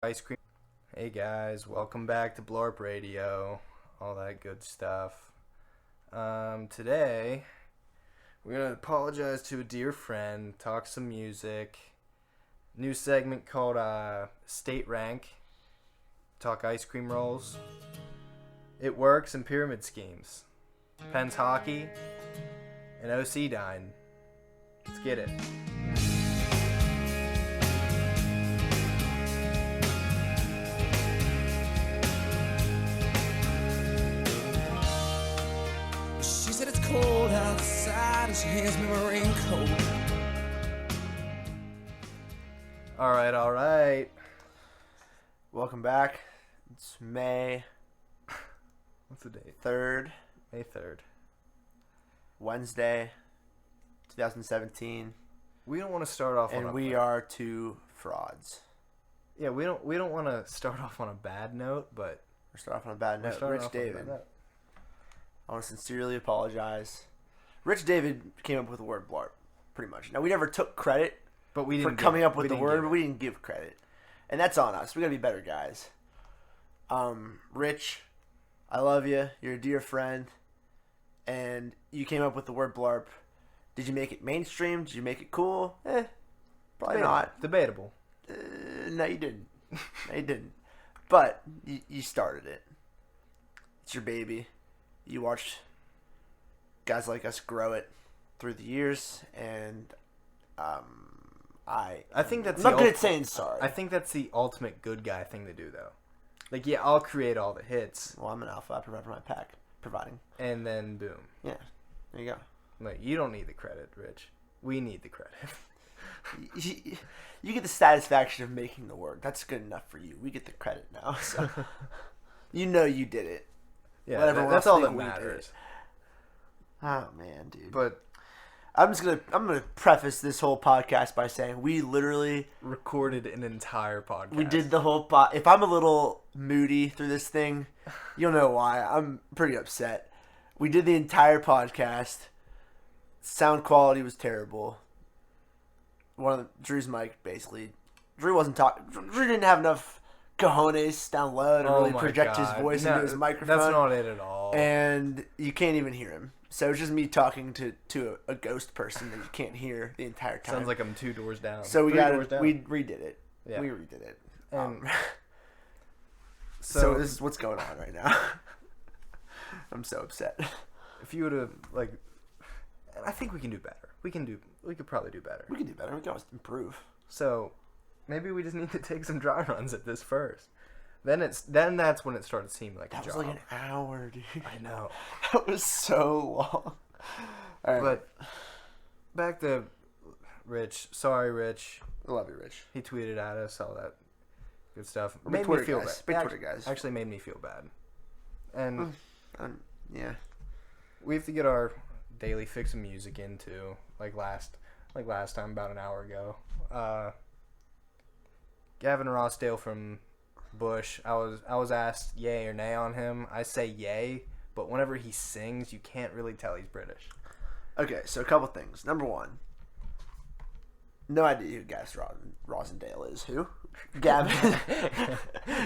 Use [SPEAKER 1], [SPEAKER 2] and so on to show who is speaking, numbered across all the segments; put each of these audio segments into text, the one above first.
[SPEAKER 1] Ice cream. Hey guys, welcome back to BLARP Radio. All that good stuff. Today, we're going to apologize to a dear friend, talk some music. New segment called State Rank. Talk ice cream rolls. It works in pyramid schemes. Penn's hockey. And OC dine. Let's get it.
[SPEAKER 2] She said it's cold outside and she hands me my raincoat.
[SPEAKER 1] Alright.
[SPEAKER 3] Welcome back. It's May
[SPEAKER 1] What's the date?
[SPEAKER 3] 3rd,
[SPEAKER 1] May 3rd.
[SPEAKER 3] Wednesday, 2017,
[SPEAKER 1] We don't want to start off on
[SPEAKER 3] and
[SPEAKER 1] a
[SPEAKER 3] we are two frauds.
[SPEAKER 1] Yeah, we don't want to start off on a bad note, but
[SPEAKER 3] We're starting off on a bad
[SPEAKER 1] we're
[SPEAKER 3] note.
[SPEAKER 1] starting
[SPEAKER 3] Rich
[SPEAKER 1] off on a bad
[SPEAKER 3] David,
[SPEAKER 1] note.
[SPEAKER 3] I want to sincerely apologize. Rich David came up with the word blarp, pretty much. Now, we never took credit
[SPEAKER 1] But we
[SPEAKER 3] for
[SPEAKER 1] didn't
[SPEAKER 3] coming
[SPEAKER 1] give-
[SPEAKER 3] up with
[SPEAKER 1] we
[SPEAKER 3] the
[SPEAKER 1] didn't
[SPEAKER 3] word,
[SPEAKER 1] give
[SPEAKER 3] but
[SPEAKER 1] it.
[SPEAKER 3] we didn't give credit. And that's on us. We got to be better guys. Rich, I love you. You're a dear friend. And you came up with the word blarp. Did you make it mainstream? Did you make it cool? Probably not.
[SPEAKER 1] Debatable.
[SPEAKER 3] No, you didn't. No, you didn't. But you started it. It's your baby. You watched guys like us grow it through the years, and
[SPEAKER 1] I think that's
[SPEAKER 3] I'm
[SPEAKER 1] the
[SPEAKER 3] not good at saying sorry.
[SPEAKER 1] I think that's the ultimate good guy thing to do, though. Like, yeah, I'll create all the hits,
[SPEAKER 3] Well, I'm an alpha. I provide for my pack. Providing.
[SPEAKER 1] and then boom.
[SPEAKER 3] Yeah. There you go.
[SPEAKER 1] Like, you don't need the credit, Rich. We need the credit.
[SPEAKER 3] You get the satisfaction of making the word. That's good enough for you. We get the credit now. So you know you did it.
[SPEAKER 1] Yeah,
[SPEAKER 3] Whatever
[SPEAKER 1] that's
[SPEAKER 3] else
[SPEAKER 1] all
[SPEAKER 3] think
[SPEAKER 1] that
[SPEAKER 3] we did.
[SPEAKER 1] matters.
[SPEAKER 3] Oh man, dude.
[SPEAKER 1] But
[SPEAKER 3] I'm gonna preface this whole podcast by saying we literally
[SPEAKER 1] recorded an entire podcast.
[SPEAKER 3] we did the whole if I'm a little moody through this thing, you'll know why. I'm pretty upset. We did the entire podcast. Sound quality was terrible. One of Drew's mic basically. Drew wasn't talking. Drew didn't have enough cojones down low to really
[SPEAKER 1] my
[SPEAKER 3] project
[SPEAKER 1] God.
[SPEAKER 3] his voice
[SPEAKER 1] No,
[SPEAKER 3] into his microphone.
[SPEAKER 1] That's not it at all.
[SPEAKER 3] And you can't even hear him. So it's just me talking to a ghost person that you can't hear the entire time.
[SPEAKER 1] Sounds like I'm 2 doors down.
[SPEAKER 3] So we
[SPEAKER 1] 3 doors
[SPEAKER 3] got
[SPEAKER 1] down.
[SPEAKER 3] we redid it.
[SPEAKER 1] Yeah.
[SPEAKER 3] We redid it.
[SPEAKER 1] And
[SPEAKER 3] So this is what's going on right now. I'm so upset.
[SPEAKER 1] if you would have, like, I think we can do better. We could probably do better.
[SPEAKER 3] We can do better. We can always improve.
[SPEAKER 1] So maybe we just need to take some dry runs at this first. Then that's when it started to seem like
[SPEAKER 3] That
[SPEAKER 1] a
[SPEAKER 3] was
[SPEAKER 1] job.
[SPEAKER 3] like an hour, dude.
[SPEAKER 1] I know.
[SPEAKER 3] That was so long. All right.
[SPEAKER 1] But back to Rich. Sorry, Rich.
[SPEAKER 3] I love you, Rich.
[SPEAKER 1] He tweeted at us all that good stuff.
[SPEAKER 3] Big
[SPEAKER 1] Made me
[SPEAKER 3] Twitter
[SPEAKER 1] feel
[SPEAKER 3] guys.
[SPEAKER 1] bad.
[SPEAKER 3] Big
[SPEAKER 1] Act-
[SPEAKER 3] Twitter guys.
[SPEAKER 1] Actually made me feel bad. And
[SPEAKER 3] Yeah.
[SPEAKER 1] we have to get our daily fix of music into like last time about an hour ago. Gavin Rossdale from Bush. I was asked yay or nay on him. I say yay, but whenever he sings, you can't really tell he's British.
[SPEAKER 3] Okay, so a couple things. Number one, no idea who Gas Rosendale is. Who? Gavin.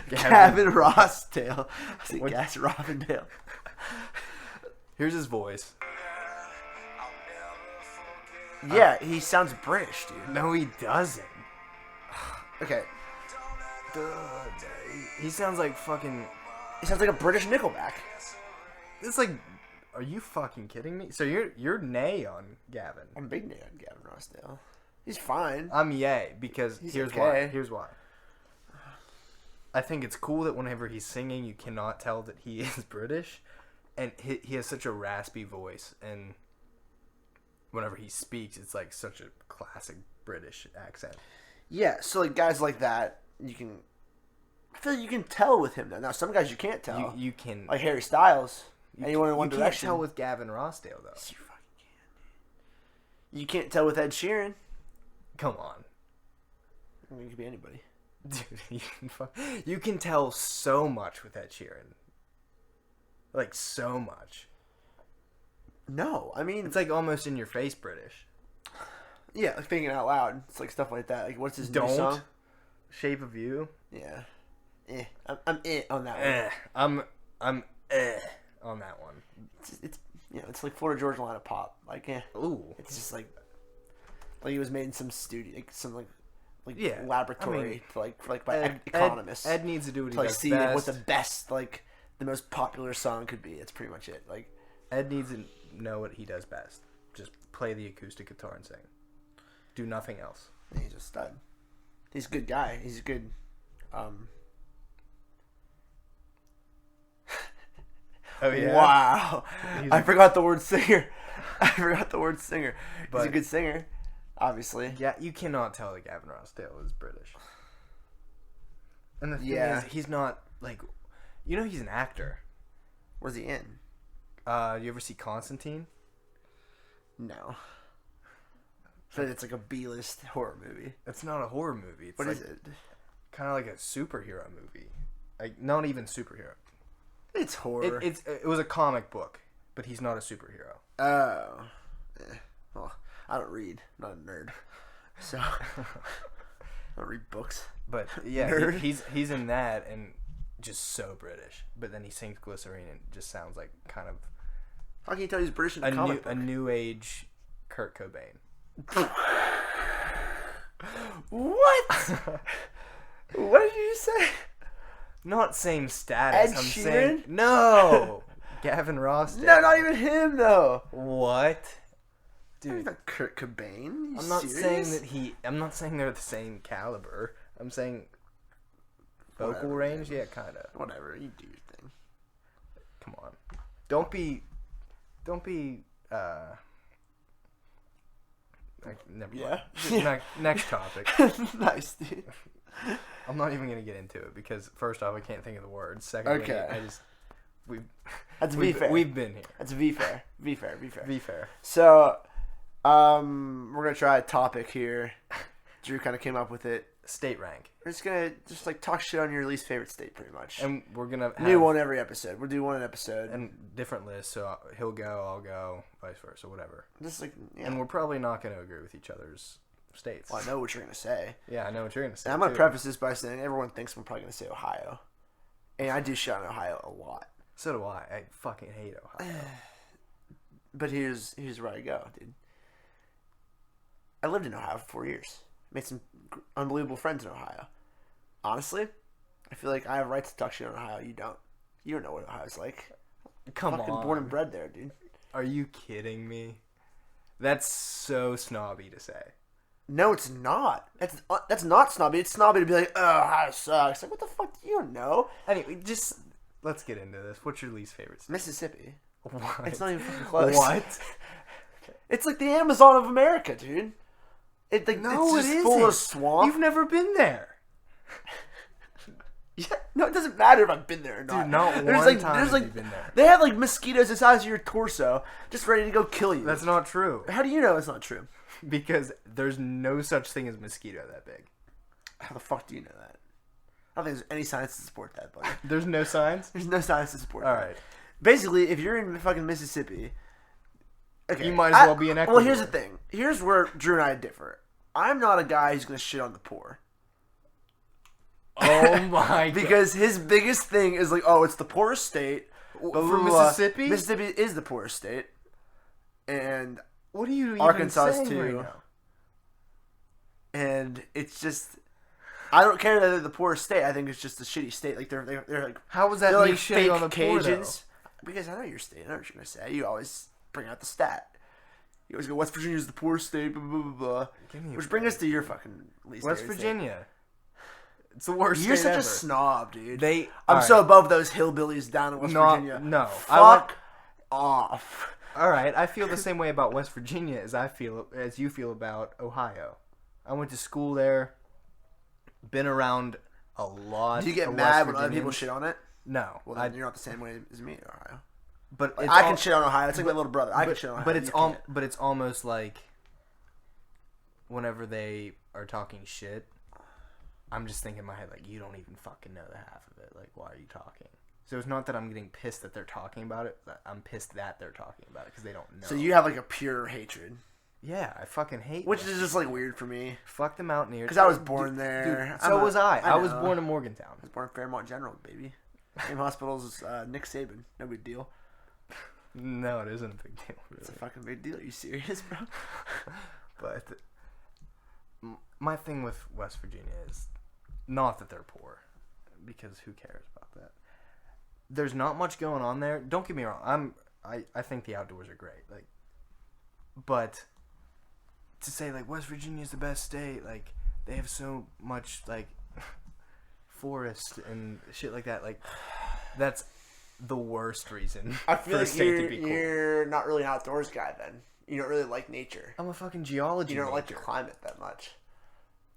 [SPEAKER 3] Gavin Rossdale. I say
[SPEAKER 1] What?
[SPEAKER 3] Gas Rosendale.
[SPEAKER 1] Here's his voice.
[SPEAKER 3] Yeah, he sounds British, dude.
[SPEAKER 1] No, he doesn't.
[SPEAKER 3] Okay,
[SPEAKER 1] He sounds like fucking.
[SPEAKER 3] he sounds like a British Nickelback.
[SPEAKER 1] It's like, are you fucking kidding me? So you're nay on Gavin.
[SPEAKER 3] I'm a big fan of Gavin Rossdale. He's fine.
[SPEAKER 1] I'm yay because
[SPEAKER 3] He's
[SPEAKER 1] here's
[SPEAKER 3] okay.
[SPEAKER 1] why. Here's why. I think it's cool that whenever he's singing, you cannot tell that he is British, and he has such a raspy voice, and whenever he speaks, it's like such a classic British accent.
[SPEAKER 3] Yeah, so like guys like that, you can. I feel like you can tell with him though. Now some guys you can't tell.
[SPEAKER 1] You can
[SPEAKER 3] Like Harry Styles.
[SPEAKER 1] you
[SPEAKER 3] Anyone
[SPEAKER 1] can-
[SPEAKER 3] in One
[SPEAKER 1] you
[SPEAKER 3] Direction.
[SPEAKER 1] can't tell with Gavin Rossdale though.
[SPEAKER 3] Yes, you fucking can, dude. You can't tell with Ed Sheeran.
[SPEAKER 1] Come on.
[SPEAKER 3] I mean, it could be anybody.
[SPEAKER 1] Dude, you can tell so much with Ed Sheeran. Like, so much.
[SPEAKER 3] No, I mean,
[SPEAKER 1] It's like almost in your face British.
[SPEAKER 3] yeah, like thinking out loud. It's like stuff like that. Like, what's his new
[SPEAKER 1] Don't.
[SPEAKER 3] song?
[SPEAKER 1] Shape of You.
[SPEAKER 3] Yeah. I'm on that one.
[SPEAKER 1] I'm on that one.
[SPEAKER 3] It's it's like Florida Georgia Line of pop. Like,
[SPEAKER 1] Ooh.
[SPEAKER 3] it's just like it was made in some studio, like some
[SPEAKER 1] Yeah,
[SPEAKER 3] laboratory,
[SPEAKER 1] I mean,
[SPEAKER 3] by economists.
[SPEAKER 1] Ed needs to do what he
[SPEAKER 3] to
[SPEAKER 1] does
[SPEAKER 3] see
[SPEAKER 1] best.
[SPEAKER 3] what the best, the most popular song could be. That's pretty much it.
[SPEAKER 1] Ed needs to know what he does best. Just play the acoustic guitar and sing. Do nothing else.
[SPEAKER 3] He's a stud. He's a good guy. He's a good.
[SPEAKER 1] Oh yeah!
[SPEAKER 3] Wow, I forgot the word singer. He's a good singer, obviously.
[SPEAKER 1] Yeah, you cannot tell that Gavin Rossdale is British. And the thing is, he's not he's an actor.
[SPEAKER 3] Where's he in?
[SPEAKER 1] You ever see Constantine?
[SPEAKER 3] No. So it's like a B-list horror movie.
[SPEAKER 1] It's not a horror movie. It's
[SPEAKER 3] What is it?
[SPEAKER 1] Kind of like a superhero movie. Not even superhero.
[SPEAKER 3] It's horror.
[SPEAKER 1] It was a comic book, but he's not a superhero.
[SPEAKER 3] Oh. Well, I don't read. I'm not a nerd. So I don't read books.
[SPEAKER 1] But yeah, he's in that and just so British. But then he sings Glycerine and it just sounds like kind of
[SPEAKER 3] how can you tell he's British in a comic book?
[SPEAKER 1] A new age Kurt Cobain.
[SPEAKER 3] What? What did you say?
[SPEAKER 1] Not same status.
[SPEAKER 3] Ed
[SPEAKER 1] I'm
[SPEAKER 3] Sheeran?
[SPEAKER 1] saying no. Gavin Rossdale.
[SPEAKER 3] No, not even him though.
[SPEAKER 1] What? Dude,
[SPEAKER 3] Not Kurt Cobain.
[SPEAKER 1] I'm not saying they're the same caliber. I'm saying vocal
[SPEAKER 3] Whatever,
[SPEAKER 1] range,
[SPEAKER 3] man.
[SPEAKER 1] yeah, kind of.
[SPEAKER 3] Whatever, you do your thing.
[SPEAKER 1] Come on. Don't be never
[SPEAKER 3] Yeah.
[SPEAKER 1] mind. Next topic.
[SPEAKER 3] Nice, dude.
[SPEAKER 1] I'm not even gonna get into it because first off, I can't think of the words. Secondly,
[SPEAKER 3] Okay. That's
[SPEAKER 1] we've
[SPEAKER 3] V-fair.
[SPEAKER 1] We've been here.
[SPEAKER 3] That's V-fair.
[SPEAKER 1] Be fair.
[SPEAKER 3] So, we're gonna try a topic here. Drew kind of came up with it.
[SPEAKER 1] State rank,
[SPEAKER 3] We're just gonna talk shit on your least favorite state, pretty much.
[SPEAKER 1] and we're gonna have
[SPEAKER 3] New one every episode. We'll do one an episode.
[SPEAKER 1] and different lists. So he'll go, I'll go, vice versa, whatever.
[SPEAKER 3] Just
[SPEAKER 1] And we're probably not gonna agree with each other's states.
[SPEAKER 3] Well, I know what you're gonna say.
[SPEAKER 1] Yeah, I know what you're gonna say.
[SPEAKER 3] And I'm gonna
[SPEAKER 1] too.
[SPEAKER 3] preface this by saying everyone thinks I'm probably gonna say Ohio, and I do shit on Ohio a lot.
[SPEAKER 1] So do I. I fucking hate Ohio.
[SPEAKER 3] But here's where I go, dude. I lived in Ohio for 4 years. Made some unbelievable friends in Ohio. Honestly, I feel like I have rights to talk shit on Ohio. You don't. You don't know what Ohio's like.
[SPEAKER 1] Come
[SPEAKER 3] Fucking
[SPEAKER 1] on.
[SPEAKER 3] born and bred there, dude.
[SPEAKER 1] Are you kidding me? That's so snobby to say.
[SPEAKER 3] No, it's not. That's not snobby. It's snobby to be like, oh, Ohio sucks. Like, what the fuck? You don't know.
[SPEAKER 1] Anyway, just let's get into this. What's your least favorite state?
[SPEAKER 3] Mississippi.
[SPEAKER 1] What?
[SPEAKER 3] It's not even fucking close.
[SPEAKER 1] What?
[SPEAKER 3] It's like the Amazon of America, dude. It's just full of swamp.
[SPEAKER 1] You've never been there.
[SPEAKER 3] Yeah, no, it doesn't matter if I've been there or not.
[SPEAKER 1] Dude, not
[SPEAKER 3] there's
[SPEAKER 1] one time have you been there.
[SPEAKER 3] They have mosquitoes the size of your torso, just ready to go kill you.
[SPEAKER 1] That's not true.
[SPEAKER 3] How do you know it's not true?
[SPEAKER 1] Because there's no such thing as mosquito that big.
[SPEAKER 3] How the fuck do you know that? I don't think there's any science to support that, buddy.
[SPEAKER 1] There's no signs?
[SPEAKER 3] There's no science to support that.
[SPEAKER 1] All right.
[SPEAKER 3] Basically, if you're in fucking Mississippi, okay,
[SPEAKER 1] You might as well be in Ecuador.
[SPEAKER 3] Well, here's the thing. Here's where Drew and I differ. I'm not a guy who's gonna shit on the poor.
[SPEAKER 1] Oh my god.
[SPEAKER 3] Because his biggest thing is it's the poorest state.
[SPEAKER 1] For Mississippi?
[SPEAKER 3] Mississippi is the poorest state. And
[SPEAKER 1] What are you even
[SPEAKER 3] Arkansas
[SPEAKER 1] saying
[SPEAKER 3] too.
[SPEAKER 1] right now?
[SPEAKER 3] And it's just, I don't care that they're the poorest state. I think it's just a shitty state. Like they're like,
[SPEAKER 1] How was that
[SPEAKER 3] they're
[SPEAKER 1] me
[SPEAKER 3] like
[SPEAKER 1] shitting
[SPEAKER 3] fake
[SPEAKER 1] on the poor, though?
[SPEAKER 3] Cajuns. Because I know your state. I know what you're gonna say. You always bring out the stat. You always go, West Virginia's the poorest state. Blah blah blah blah.
[SPEAKER 1] Give me a
[SPEAKER 3] Which brings us to your fucking least
[SPEAKER 1] West
[SPEAKER 3] favorite
[SPEAKER 1] Virginia. It's the worst
[SPEAKER 3] You're
[SPEAKER 1] state
[SPEAKER 3] such
[SPEAKER 1] ever.
[SPEAKER 3] a snob, dude.
[SPEAKER 1] I'm
[SPEAKER 3] I'm so above those hillbillies down in West Virginia.
[SPEAKER 1] No.
[SPEAKER 3] Fuck off.
[SPEAKER 1] All right, I feel the same way about West Virginia as you feel about Ohio. I went to school there. Been around a lot.
[SPEAKER 3] Do you get
[SPEAKER 1] of
[SPEAKER 3] mad
[SPEAKER 1] West
[SPEAKER 3] when other people
[SPEAKER 1] Virginians.
[SPEAKER 3] shit on it?
[SPEAKER 1] No,
[SPEAKER 3] Well, then you're not the same way as me, Ohio.
[SPEAKER 1] but
[SPEAKER 3] Like,
[SPEAKER 1] it's
[SPEAKER 3] I can shit on Ohio. It's like my little brother. I can
[SPEAKER 1] but,
[SPEAKER 3] shit on Ohio.
[SPEAKER 1] but
[SPEAKER 3] You
[SPEAKER 1] it's
[SPEAKER 3] can't.
[SPEAKER 1] but it's almost like whenever they are talking shit, I'm just thinking in my head like, you don't even fucking know the half of it. Like, why are you talking? So it's not that I'm getting pissed that they're talking about it. I'm pissed that they're talking about it because they don't know.
[SPEAKER 3] So you have a pure hatred.
[SPEAKER 1] Yeah, I fucking hate
[SPEAKER 3] Which is just like weird for me.
[SPEAKER 1] Fuck the Mountaineers.
[SPEAKER 3] Because I was born there.
[SPEAKER 1] Dude, so was I. I was
[SPEAKER 3] know.
[SPEAKER 1] born in Morgantown.
[SPEAKER 3] I was born in Fairmont General, baby. Same hospital as Nick Saban. No big deal.
[SPEAKER 1] No, it isn't a big deal. Really.
[SPEAKER 3] It's a fucking big deal. Are you serious, bro?
[SPEAKER 1] But my thing with West Virginia is not that they're poor, because who cares about that? There's not much going on there. Don't get me wrong. I think the outdoors are great. Like, but to say like West Virginia is the best state, like they have so much like forest and shit like that. Like, that's the worst reason.
[SPEAKER 3] I feel
[SPEAKER 1] for a
[SPEAKER 3] like
[SPEAKER 1] state to be cool.
[SPEAKER 3] you're not really an outdoors guy then. You don't really like nature.
[SPEAKER 1] I'm a fucking geology.
[SPEAKER 3] You don't
[SPEAKER 1] major.
[SPEAKER 3] like the climate that much.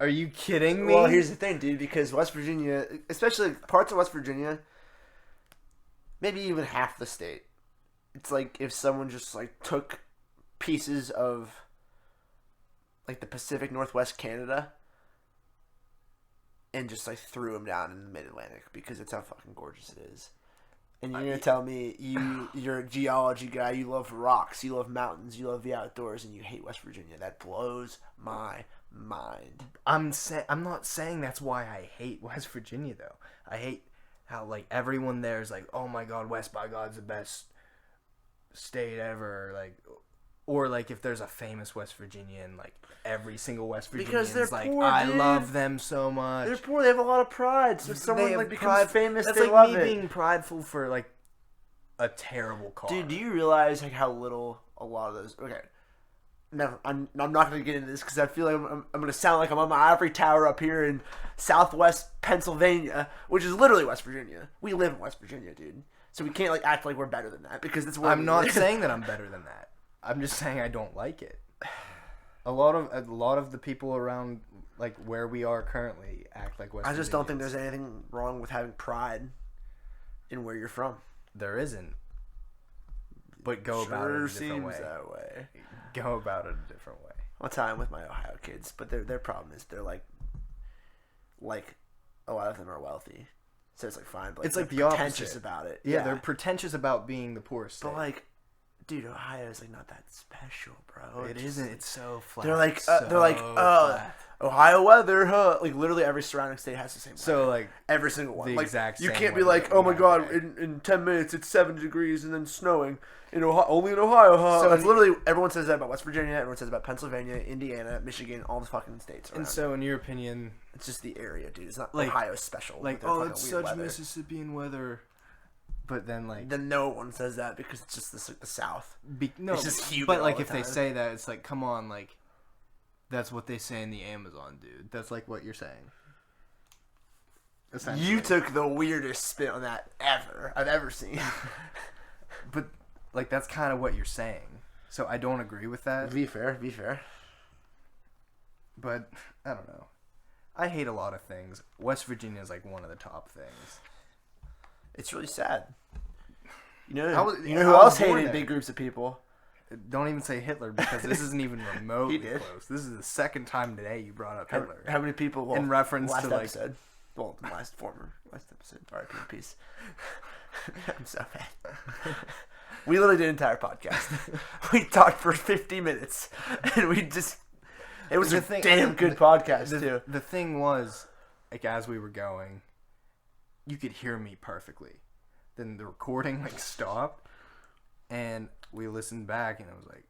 [SPEAKER 1] Are you kidding me?
[SPEAKER 3] Well, here's the thing, dude. Because West Virginia, especially parts of West Virginia, maybe even half the state, it's like if someone just like took pieces of like the Pacific Northwest Canada and just like threw them down in the Mid-Atlantic, because it's how fucking gorgeous it is. And you're gonna tell me you're a geology guy, you love rocks, you love mountains, you love the outdoors, and you hate West Virginia. That blows my mind.
[SPEAKER 1] I'm not saying that's why I hate West Virginia though. I hate how like everyone there is like, oh my god, West by God's the best state ever, like, or like if there's a famous West Virginian, like every single West Virginian's
[SPEAKER 3] they're
[SPEAKER 1] like,
[SPEAKER 3] poor,
[SPEAKER 1] I
[SPEAKER 3] dude.
[SPEAKER 1] love them so much.
[SPEAKER 3] They're poor. They have a lot of pride. So if
[SPEAKER 1] They
[SPEAKER 3] someone
[SPEAKER 1] have
[SPEAKER 3] like becomes
[SPEAKER 1] pride.
[SPEAKER 3] famous,
[SPEAKER 1] That's
[SPEAKER 3] they
[SPEAKER 1] like
[SPEAKER 3] love
[SPEAKER 1] me
[SPEAKER 3] it.
[SPEAKER 1] being prideful for like a terrible car.
[SPEAKER 3] Dude, do you realize like how little a lot of those? Okay, never. I'm not going to get into this because I feel like I'm going to sound like I'm on my ivory tower up here in Southwest Pennsylvania, which is literally West Virginia. We live in West Virginia, dude. So we can't like act like we're better than that, because that's where
[SPEAKER 1] I'm
[SPEAKER 3] we
[SPEAKER 1] not
[SPEAKER 3] live.
[SPEAKER 1] saying that I'm better than that. I'm just saying I don't like it. A lot of the people around like where we are currently act like West
[SPEAKER 3] I just don't think
[SPEAKER 1] Virginians.
[SPEAKER 3] there's anything wrong with having pride in where you're from.
[SPEAKER 1] There isn't. But go about it a different way.
[SPEAKER 3] That way.
[SPEAKER 1] Go about it a different way.
[SPEAKER 3] One time with my Ohio kids, but their problem is they're like a lot of them are wealthy, so it's like fine. But
[SPEAKER 1] It's
[SPEAKER 3] they're
[SPEAKER 1] like the
[SPEAKER 3] pretentious
[SPEAKER 1] opposite.
[SPEAKER 3] about it.
[SPEAKER 1] Yeah, they're pretentious about being the poorest state.
[SPEAKER 3] But like, dude, Ohio is like not that special, bro.
[SPEAKER 1] It isn't. It's so flat.
[SPEAKER 3] They're like,
[SPEAKER 1] so flat.
[SPEAKER 3] Ohio weather, huh? Like literally every surrounding state has the same weather.
[SPEAKER 1] So like
[SPEAKER 3] Every single one.
[SPEAKER 1] the
[SPEAKER 3] Like,
[SPEAKER 1] exact
[SPEAKER 3] you
[SPEAKER 1] same
[SPEAKER 3] can't be
[SPEAKER 1] weather
[SPEAKER 3] like,
[SPEAKER 1] that
[SPEAKER 3] oh
[SPEAKER 1] we
[SPEAKER 3] my
[SPEAKER 1] have
[SPEAKER 3] god,
[SPEAKER 1] today.
[SPEAKER 3] in 10 minutes it's 70 degrees and then snowing. In Ohio, only in Ohio, huh?
[SPEAKER 1] So
[SPEAKER 3] That's literally, everyone says that about West Virginia, everyone says about Pennsylvania, Indiana, Michigan, all the fucking states around.
[SPEAKER 1] And so, in your opinion,
[SPEAKER 3] It's just the area, dude. It's not
[SPEAKER 1] like-
[SPEAKER 3] Ohio special.
[SPEAKER 1] like,
[SPEAKER 3] with their
[SPEAKER 1] oh,
[SPEAKER 3] fucking
[SPEAKER 1] it's
[SPEAKER 3] weird
[SPEAKER 1] such
[SPEAKER 3] weather.
[SPEAKER 1] Mississippian weather, but then like
[SPEAKER 3] Then no one says that because it's just the South.
[SPEAKER 1] no,
[SPEAKER 3] it's just humid
[SPEAKER 1] but
[SPEAKER 3] all
[SPEAKER 1] like
[SPEAKER 3] the
[SPEAKER 1] if they
[SPEAKER 3] time.
[SPEAKER 1] say that, it's like, come on, like that's what they say in the Amazon, dude. That's like what you're saying. Essentially.
[SPEAKER 3] You took the weirdest spin on that I've ever seen.
[SPEAKER 1] But like that's kind of what you're saying. So I don't agree with that.
[SPEAKER 3] Be fair.
[SPEAKER 1] But I don't know. I hate a lot of things. West Virginia is like one of the top things.
[SPEAKER 3] It's really sad. You know,
[SPEAKER 1] I was-
[SPEAKER 3] you know
[SPEAKER 1] I
[SPEAKER 3] who
[SPEAKER 1] was
[SPEAKER 3] else
[SPEAKER 1] born
[SPEAKER 3] hated
[SPEAKER 1] there.
[SPEAKER 3] big groups of people?
[SPEAKER 1] Don't even say Hitler, because this isn't even remotely
[SPEAKER 3] He did.
[SPEAKER 1] close. This is the second time today you brought up Hitler.
[SPEAKER 3] How many people? Well,
[SPEAKER 1] In reference
[SPEAKER 3] last
[SPEAKER 1] to, like-
[SPEAKER 3] episode. Well, the last episode. R.I.P. in peace. I'm so bad. We literally did an entire podcast. We talked for 50 minutes, and it was
[SPEAKER 1] The
[SPEAKER 3] a
[SPEAKER 1] thing-
[SPEAKER 3] damn good
[SPEAKER 1] the-
[SPEAKER 3] podcast too.
[SPEAKER 1] The thing was, like, as we were going, you could hear me perfectly. Then the recording like stopped, and we listened back, and it was like,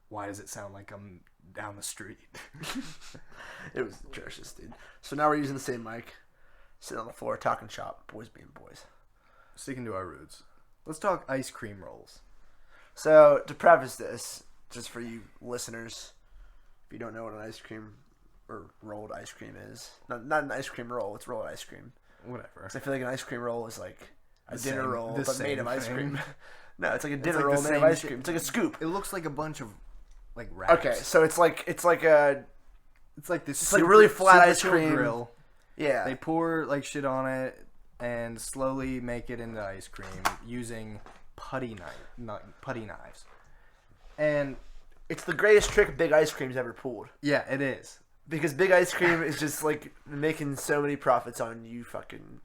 [SPEAKER 1] why does it sound like I'm down the street?
[SPEAKER 3] It was atrocious, dude. So now we're using the same mic, sitting on the floor, talking shop, boys being boys.
[SPEAKER 1] Sticking to our roots. Let's talk ice cream rolls.
[SPEAKER 3] So to preface this, just for you listeners, if you don't know what an ice cream or rolled ice cream is, not an ice cream roll, it's rolled ice cream.
[SPEAKER 1] Whatever.
[SPEAKER 3] 'Cause I feel like an ice cream roll is like a
[SPEAKER 1] The
[SPEAKER 3] dinner
[SPEAKER 1] same-
[SPEAKER 3] roll,
[SPEAKER 1] the
[SPEAKER 3] but made
[SPEAKER 1] same
[SPEAKER 3] of ice
[SPEAKER 1] thing.
[SPEAKER 3] cream. No, it's like a dinner
[SPEAKER 1] like the
[SPEAKER 3] roll made of
[SPEAKER 1] same
[SPEAKER 3] ice
[SPEAKER 1] shit.
[SPEAKER 3] cream. It's like a scoop.
[SPEAKER 1] It looks like a bunch of like wraps.
[SPEAKER 3] Okay, so it's like
[SPEAKER 1] It's like this.
[SPEAKER 3] like really flat
[SPEAKER 1] super
[SPEAKER 3] ice
[SPEAKER 1] chill
[SPEAKER 3] cream.
[SPEAKER 1] grill.
[SPEAKER 3] yeah.
[SPEAKER 1] They pour like shit on it and slowly make it into ice cream using putty knives. And
[SPEAKER 3] It's the greatest trick Big Ice Cream's ever pulled.
[SPEAKER 1] yeah, it is.
[SPEAKER 3] Because Big Ice Cream is just like making so many profits on you fucking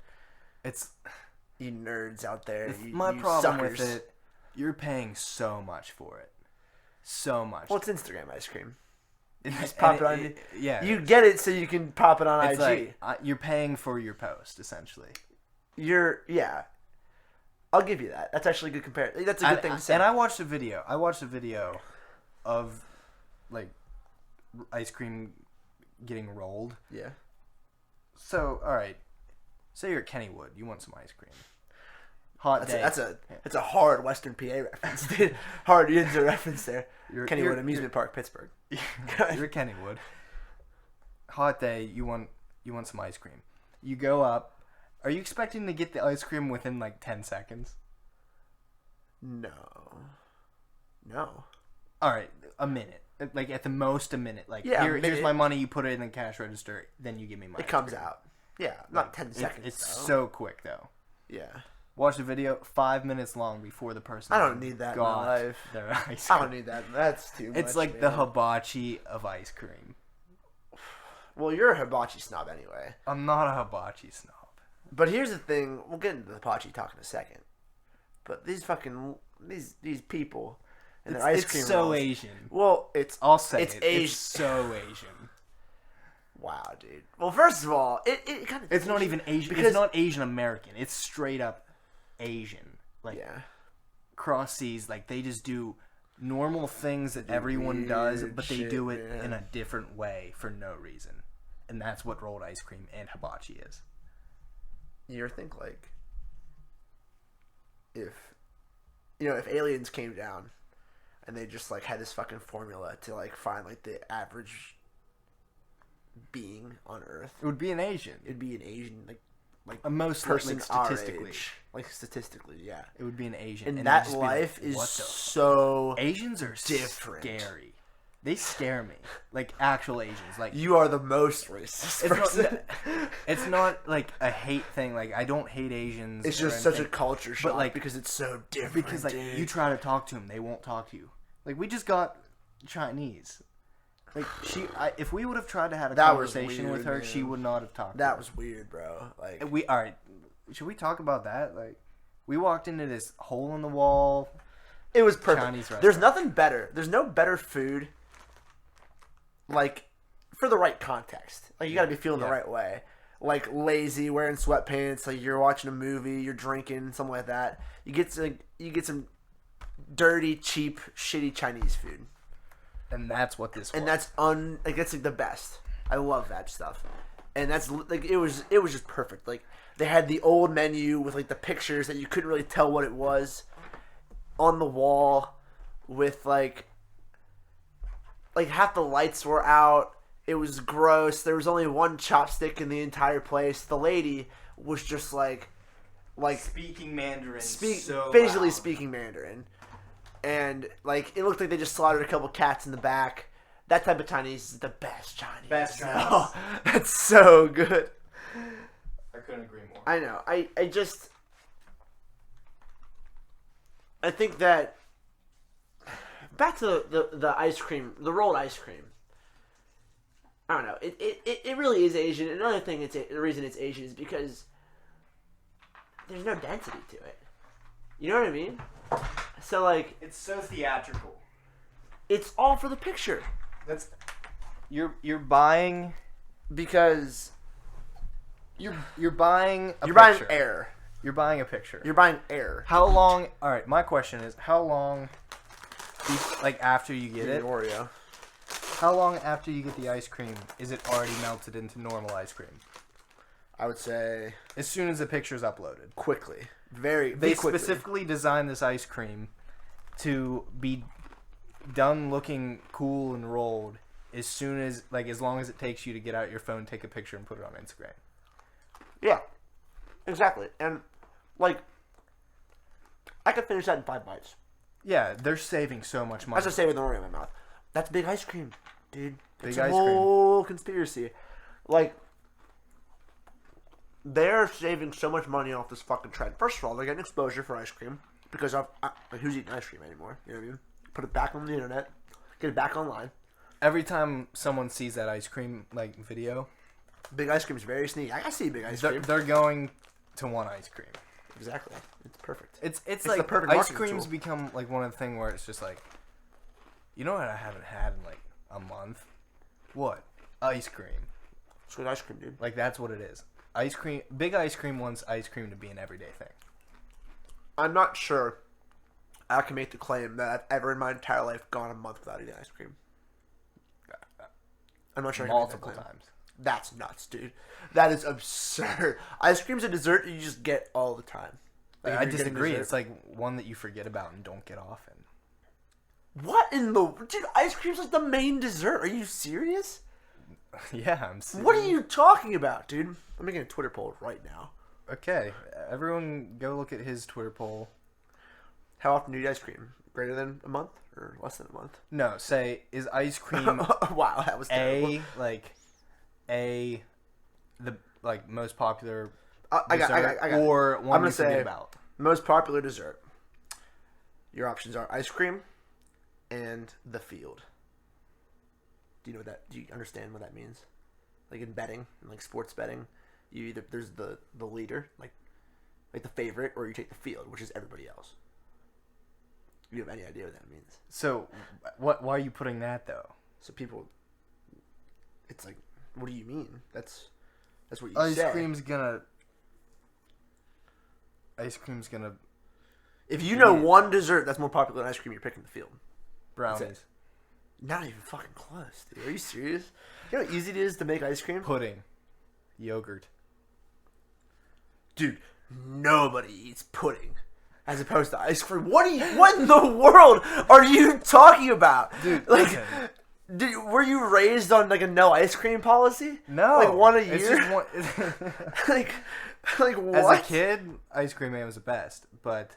[SPEAKER 1] It's
[SPEAKER 3] you nerds out there. You,
[SPEAKER 1] my
[SPEAKER 3] you
[SPEAKER 1] problem
[SPEAKER 3] suckers.
[SPEAKER 1] with it. You're paying so much for it. so much.
[SPEAKER 3] Well, it's Instagram ice cream. You
[SPEAKER 1] And
[SPEAKER 3] just pop it on.
[SPEAKER 1] Yeah.
[SPEAKER 3] You get it so you can pop it on
[SPEAKER 1] It's
[SPEAKER 3] IG.
[SPEAKER 1] like, you're paying for your post, essentially.
[SPEAKER 3] Yeah. I'll give you that. That's actually a good comparison. That's a good thing to say.
[SPEAKER 1] And I watched a video. Of like ice cream getting rolled.
[SPEAKER 3] Yeah.
[SPEAKER 1] So, all right. Say you're at Kennywood. You want some ice cream. Hot day.
[SPEAKER 3] That's a hard Western PA reference, dude. Hard Yinzer reference there. Kennywood Amusement Park, Pittsburgh.
[SPEAKER 1] You're at Kennywood. Hot day. You want some ice cream. You go up. Are you expecting to get the ice cream within like 10 seconds?
[SPEAKER 3] No.
[SPEAKER 1] All right, a minute. Like at the most a minute. Like here's my money. You put it in the cash register. Then you give me my.
[SPEAKER 3] It comes out. Yeah, not 10 seconds.
[SPEAKER 1] It's so quick though.
[SPEAKER 3] Yeah.
[SPEAKER 1] Watch the video 5 minutes long before the person.
[SPEAKER 3] I don't need that in my life.
[SPEAKER 1] Their ice cream.
[SPEAKER 3] I don't need that. That's too much.
[SPEAKER 1] It's like the hibachi of ice cream.
[SPEAKER 3] Well, you're a hibachi snob anyway.
[SPEAKER 1] I'm not a hibachi snob.
[SPEAKER 3] But here's the thing. We'll get into the hibachi talk in a second. But these people and their ice cream
[SPEAKER 1] It's so
[SPEAKER 3] rolls,
[SPEAKER 1] Asian.
[SPEAKER 3] Well,
[SPEAKER 1] I'll say
[SPEAKER 3] it's
[SPEAKER 1] Asian. It's so Asian.
[SPEAKER 3] Wow, dude. Well, first of all, it kind of...
[SPEAKER 1] It's not even Asian.
[SPEAKER 3] Because
[SPEAKER 1] it's not Asian American. It's straight up Asian. Like, cross seas, like, they just do normal things that everyone does, but they do it in a different way for no reason. And that's what rolled ice cream and hibachi is.
[SPEAKER 3] You ever think, like, if aliens came down and they just, like, had this fucking formula to, like, find, like, the average being on Earth.
[SPEAKER 1] It would be an Asian.
[SPEAKER 3] It'd be an Asian, like
[SPEAKER 1] a most
[SPEAKER 3] person
[SPEAKER 1] like, statistically.
[SPEAKER 3] Our age. Like, statistically, yeah.
[SPEAKER 1] It would be an Asian.
[SPEAKER 3] And that life is so
[SPEAKER 1] Asians are
[SPEAKER 3] different.
[SPEAKER 1] Scary. They scare me. Like, actual Asians. Like,
[SPEAKER 3] you are the most racist person.
[SPEAKER 1] It's not like a hate thing. Like, I don't hate Asians.
[SPEAKER 3] It's just such a culture shock,
[SPEAKER 1] like,
[SPEAKER 3] because it's so different.
[SPEAKER 1] Because, like, you try to talk to them, they won't talk to you. Like, we just got Chinese. Like, if we would have tried to have a conversation with her, she would not have talked.
[SPEAKER 3] That was weird, bro. Like,
[SPEAKER 1] all right. Should we talk about that? Like, we walked into this hole in the wall.
[SPEAKER 3] It was perfect.
[SPEAKER 1] Chinese restaurant.
[SPEAKER 3] There's nothing better. There's no better food. Like, for the right context. Like, you got to be feeling the right way. Like, lazy, wearing sweatpants. Like, you're watching a movie, you're drinking, something like that. You get some dirty, cheap, shitty Chinese food.
[SPEAKER 1] And that's what this was.
[SPEAKER 3] And that's like the best. I love that stuff. And that's like it was just perfect. Like, they had the old menu with like the pictures that you couldn't really tell what it was on the wall with like half the lights were out. It was gross. There was only one chopstick in the entire place. The lady was just like
[SPEAKER 1] speaking Mandarin.
[SPEAKER 3] Basically speaking Mandarin. And, like, it looked like they just slaughtered a couple cats in the back. That type of Chinese is the best Chinese.
[SPEAKER 1] Best Chinese.
[SPEAKER 3] Oh, that's so good.
[SPEAKER 1] I couldn't agree more.
[SPEAKER 3] I know. I think that... Back to the ice cream, the rolled ice cream. I don't know. It really is Asian. Another thing, the reason it's Asian is because there's no density to it. You know what I mean? So, like...
[SPEAKER 1] It's so theatrical.
[SPEAKER 3] It's all for the picture.
[SPEAKER 1] That's... You're buying...
[SPEAKER 3] Because...
[SPEAKER 1] You're buying a picture.
[SPEAKER 3] You're buying air.
[SPEAKER 1] You're buying a picture.
[SPEAKER 3] You're buying air.
[SPEAKER 1] How long... Alright, my question is, how long... Like, after you get it...
[SPEAKER 3] Oreo.
[SPEAKER 1] How long after you get the ice cream is it already melted into normal ice cream?
[SPEAKER 3] I would say...
[SPEAKER 1] As soon as the picture's uploaded.
[SPEAKER 3] Quickly.
[SPEAKER 1] They specifically designed this ice cream to be done looking cool and rolled as soon as, like, as long as it takes you to get out your phone, take a picture, and put it on Instagram.
[SPEAKER 3] Yeah. Exactly. And, like, I could finish that in 5 bites.
[SPEAKER 1] Yeah, they're saving so much money.
[SPEAKER 3] That's just saving the Oreo in my mouth. That's big ice cream, dude.
[SPEAKER 1] Big
[SPEAKER 3] it's
[SPEAKER 1] ice
[SPEAKER 3] a whole conspiracy. Like... They're saving so much money off this fucking trend. First of all, they're getting exposure for ice cream because of who's eating ice cream anymore? You know what I mean? Put it back on the internet, get it back online.
[SPEAKER 1] Every time someone sees that ice cream like video,
[SPEAKER 3] big ice cream is very sneaky. I see big ice cream.
[SPEAKER 1] They're going to want ice cream.
[SPEAKER 3] Exactly. It's perfect.
[SPEAKER 1] It's like
[SPEAKER 3] the perfect
[SPEAKER 1] ice
[SPEAKER 3] marketing
[SPEAKER 1] cream's
[SPEAKER 3] tool.
[SPEAKER 1] become like one of the things where it's just like You know what I haven't had in like a month? What? Ice cream.
[SPEAKER 3] It's good ice cream, dude.
[SPEAKER 1] Like, that's what it is. Ice cream. Big Ice Cream wants ice cream to be an everyday thing.
[SPEAKER 3] I'm not sure I can make the claim that I've ever in my entire life gone a month without eating ice cream. I'm not sure I can make that
[SPEAKER 1] Multiple
[SPEAKER 3] claim.
[SPEAKER 1] times.
[SPEAKER 3] That's nuts, dude. That is absurd. Ice cream's a dessert you just get all the time. Like,
[SPEAKER 1] I
[SPEAKER 3] if you're getting
[SPEAKER 1] disagree.
[SPEAKER 3] dessert-
[SPEAKER 1] It's like one that you forget about and don't get often.
[SPEAKER 3] What in the... Dude, ice cream's like the main dessert. Are you serious?
[SPEAKER 1] Yeah, I'm serious.
[SPEAKER 3] What are you talking about, dude? I'm making a Twitter poll right now.
[SPEAKER 1] Okay, everyone go look at his Twitter poll.
[SPEAKER 3] How often do you eat ice cream? Greater than a month or less than a month?
[SPEAKER 1] No, say, is ice cream
[SPEAKER 3] Wow, that was terrible.
[SPEAKER 1] the most popular
[SPEAKER 3] I got it.
[SPEAKER 1] or
[SPEAKER 3] I'm
[SPEAKER 1] one
[SPEAKER 3] gonna
[SPEAKER 1] you forget
[SPEAKER 3] say
[SPEAKER 1] about?
[SPEAKER 3] most popular dessert. Your options are ice cream and the field. Do you know what that? Do you understand what that means? Like in betting, like sports betting, you either there's the leader, like the favorite, or you take the field, which is everybody else. You have any idea what that means?
[SPEAKER 1] So, why are you putting that though?
[SPEAKER 3] So people, it's like, what do you mean? That's what you
[SPEAKER 1] Ice
[SPEAKER 3] say.
[SPEAKER 1] cream's gonna.
[SPEAKER 3] If you know one dessert that's more popular than ice cream, you're picking the field.
[SPEAKER 1] Brownies,
[SPEAKER 3] Not even fucking close, dude. Are you serious? You know how easy it is to make ice cream?
[SPEAKER 1] pudding, yogurt.
[SPEAKER 3] Dude, nobody eats pudding as opposed to ice cream. What in the world are you talking about?
[SPEAKER 1] Dude,
[SPEAKER 3] like,
[SPEAKER 1] listen.
[SPEAKER 3] were you raised on like a no ice cream policy?
[SPEAKER 1] No,
[SPEAKER 3] like one a year.
[SPEAKER 1] It's just one.
[SPEAKER 3] like what?
[SPEAKER 1] As a kid, ice cream man was the best, but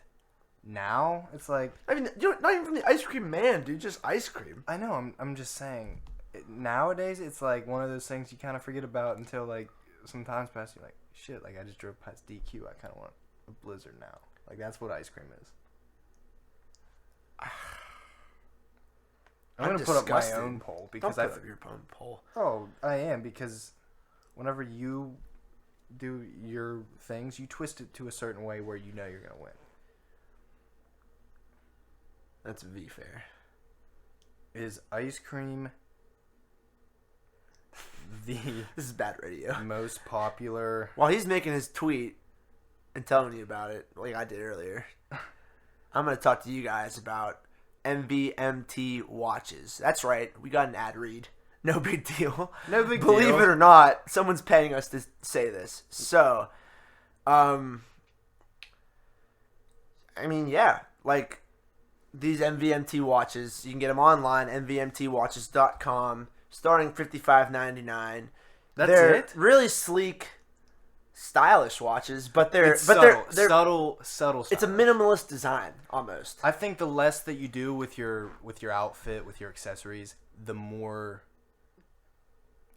[SPEAKER 1] now it's like
[SPEAKER 3] I mean, not even from the ice cream man, dude. Just ice cream.
[SPEAKER 1] I know. I'm just saying. Nowadays, it's like one of those things you kind of forget about until like some times pass. You're like, shit. Like I just drove past DQ. I kind of want a Blizzard now. Like that's what ice cream is. I'm gonna put up my own poll because
[SPEAKER 3] Don't put up your own poll.
[SPEAKER 1] Oh, I am because whenever you do your things, you twist it to a certain way where you know you're gonna win.
[SPEAKER 3] That's V fair.
[SPEAKER 1] Is ice cream the
[SPEAKER 3] This is bad radio.
[SPEAKER 1] most popular?
[SPEAKER 3] While he's making his tweet and telling you about it, like I did earlier, I'm going to talk to you guys about MVMT watches. That's right. We got an ad read. No big deal.
[SPEAKER 1] No big deal.
[SPEAKER 3] Believe it or not, someone's paying us to say this. So, I mean, yeah, like these MVMT watches, you can get them online, mvmtwatches.com, starting $55.99. They're
[SPEAKER 1] it?
[SPEAKER 3] really sleek, stylish watches, but they're
[SPEAKER 1] subtle.
[SPEAKER 3] It's a minimalist design almost.
[SPEAKER 1] I think the less that you do with your outfit, with your accessories, the more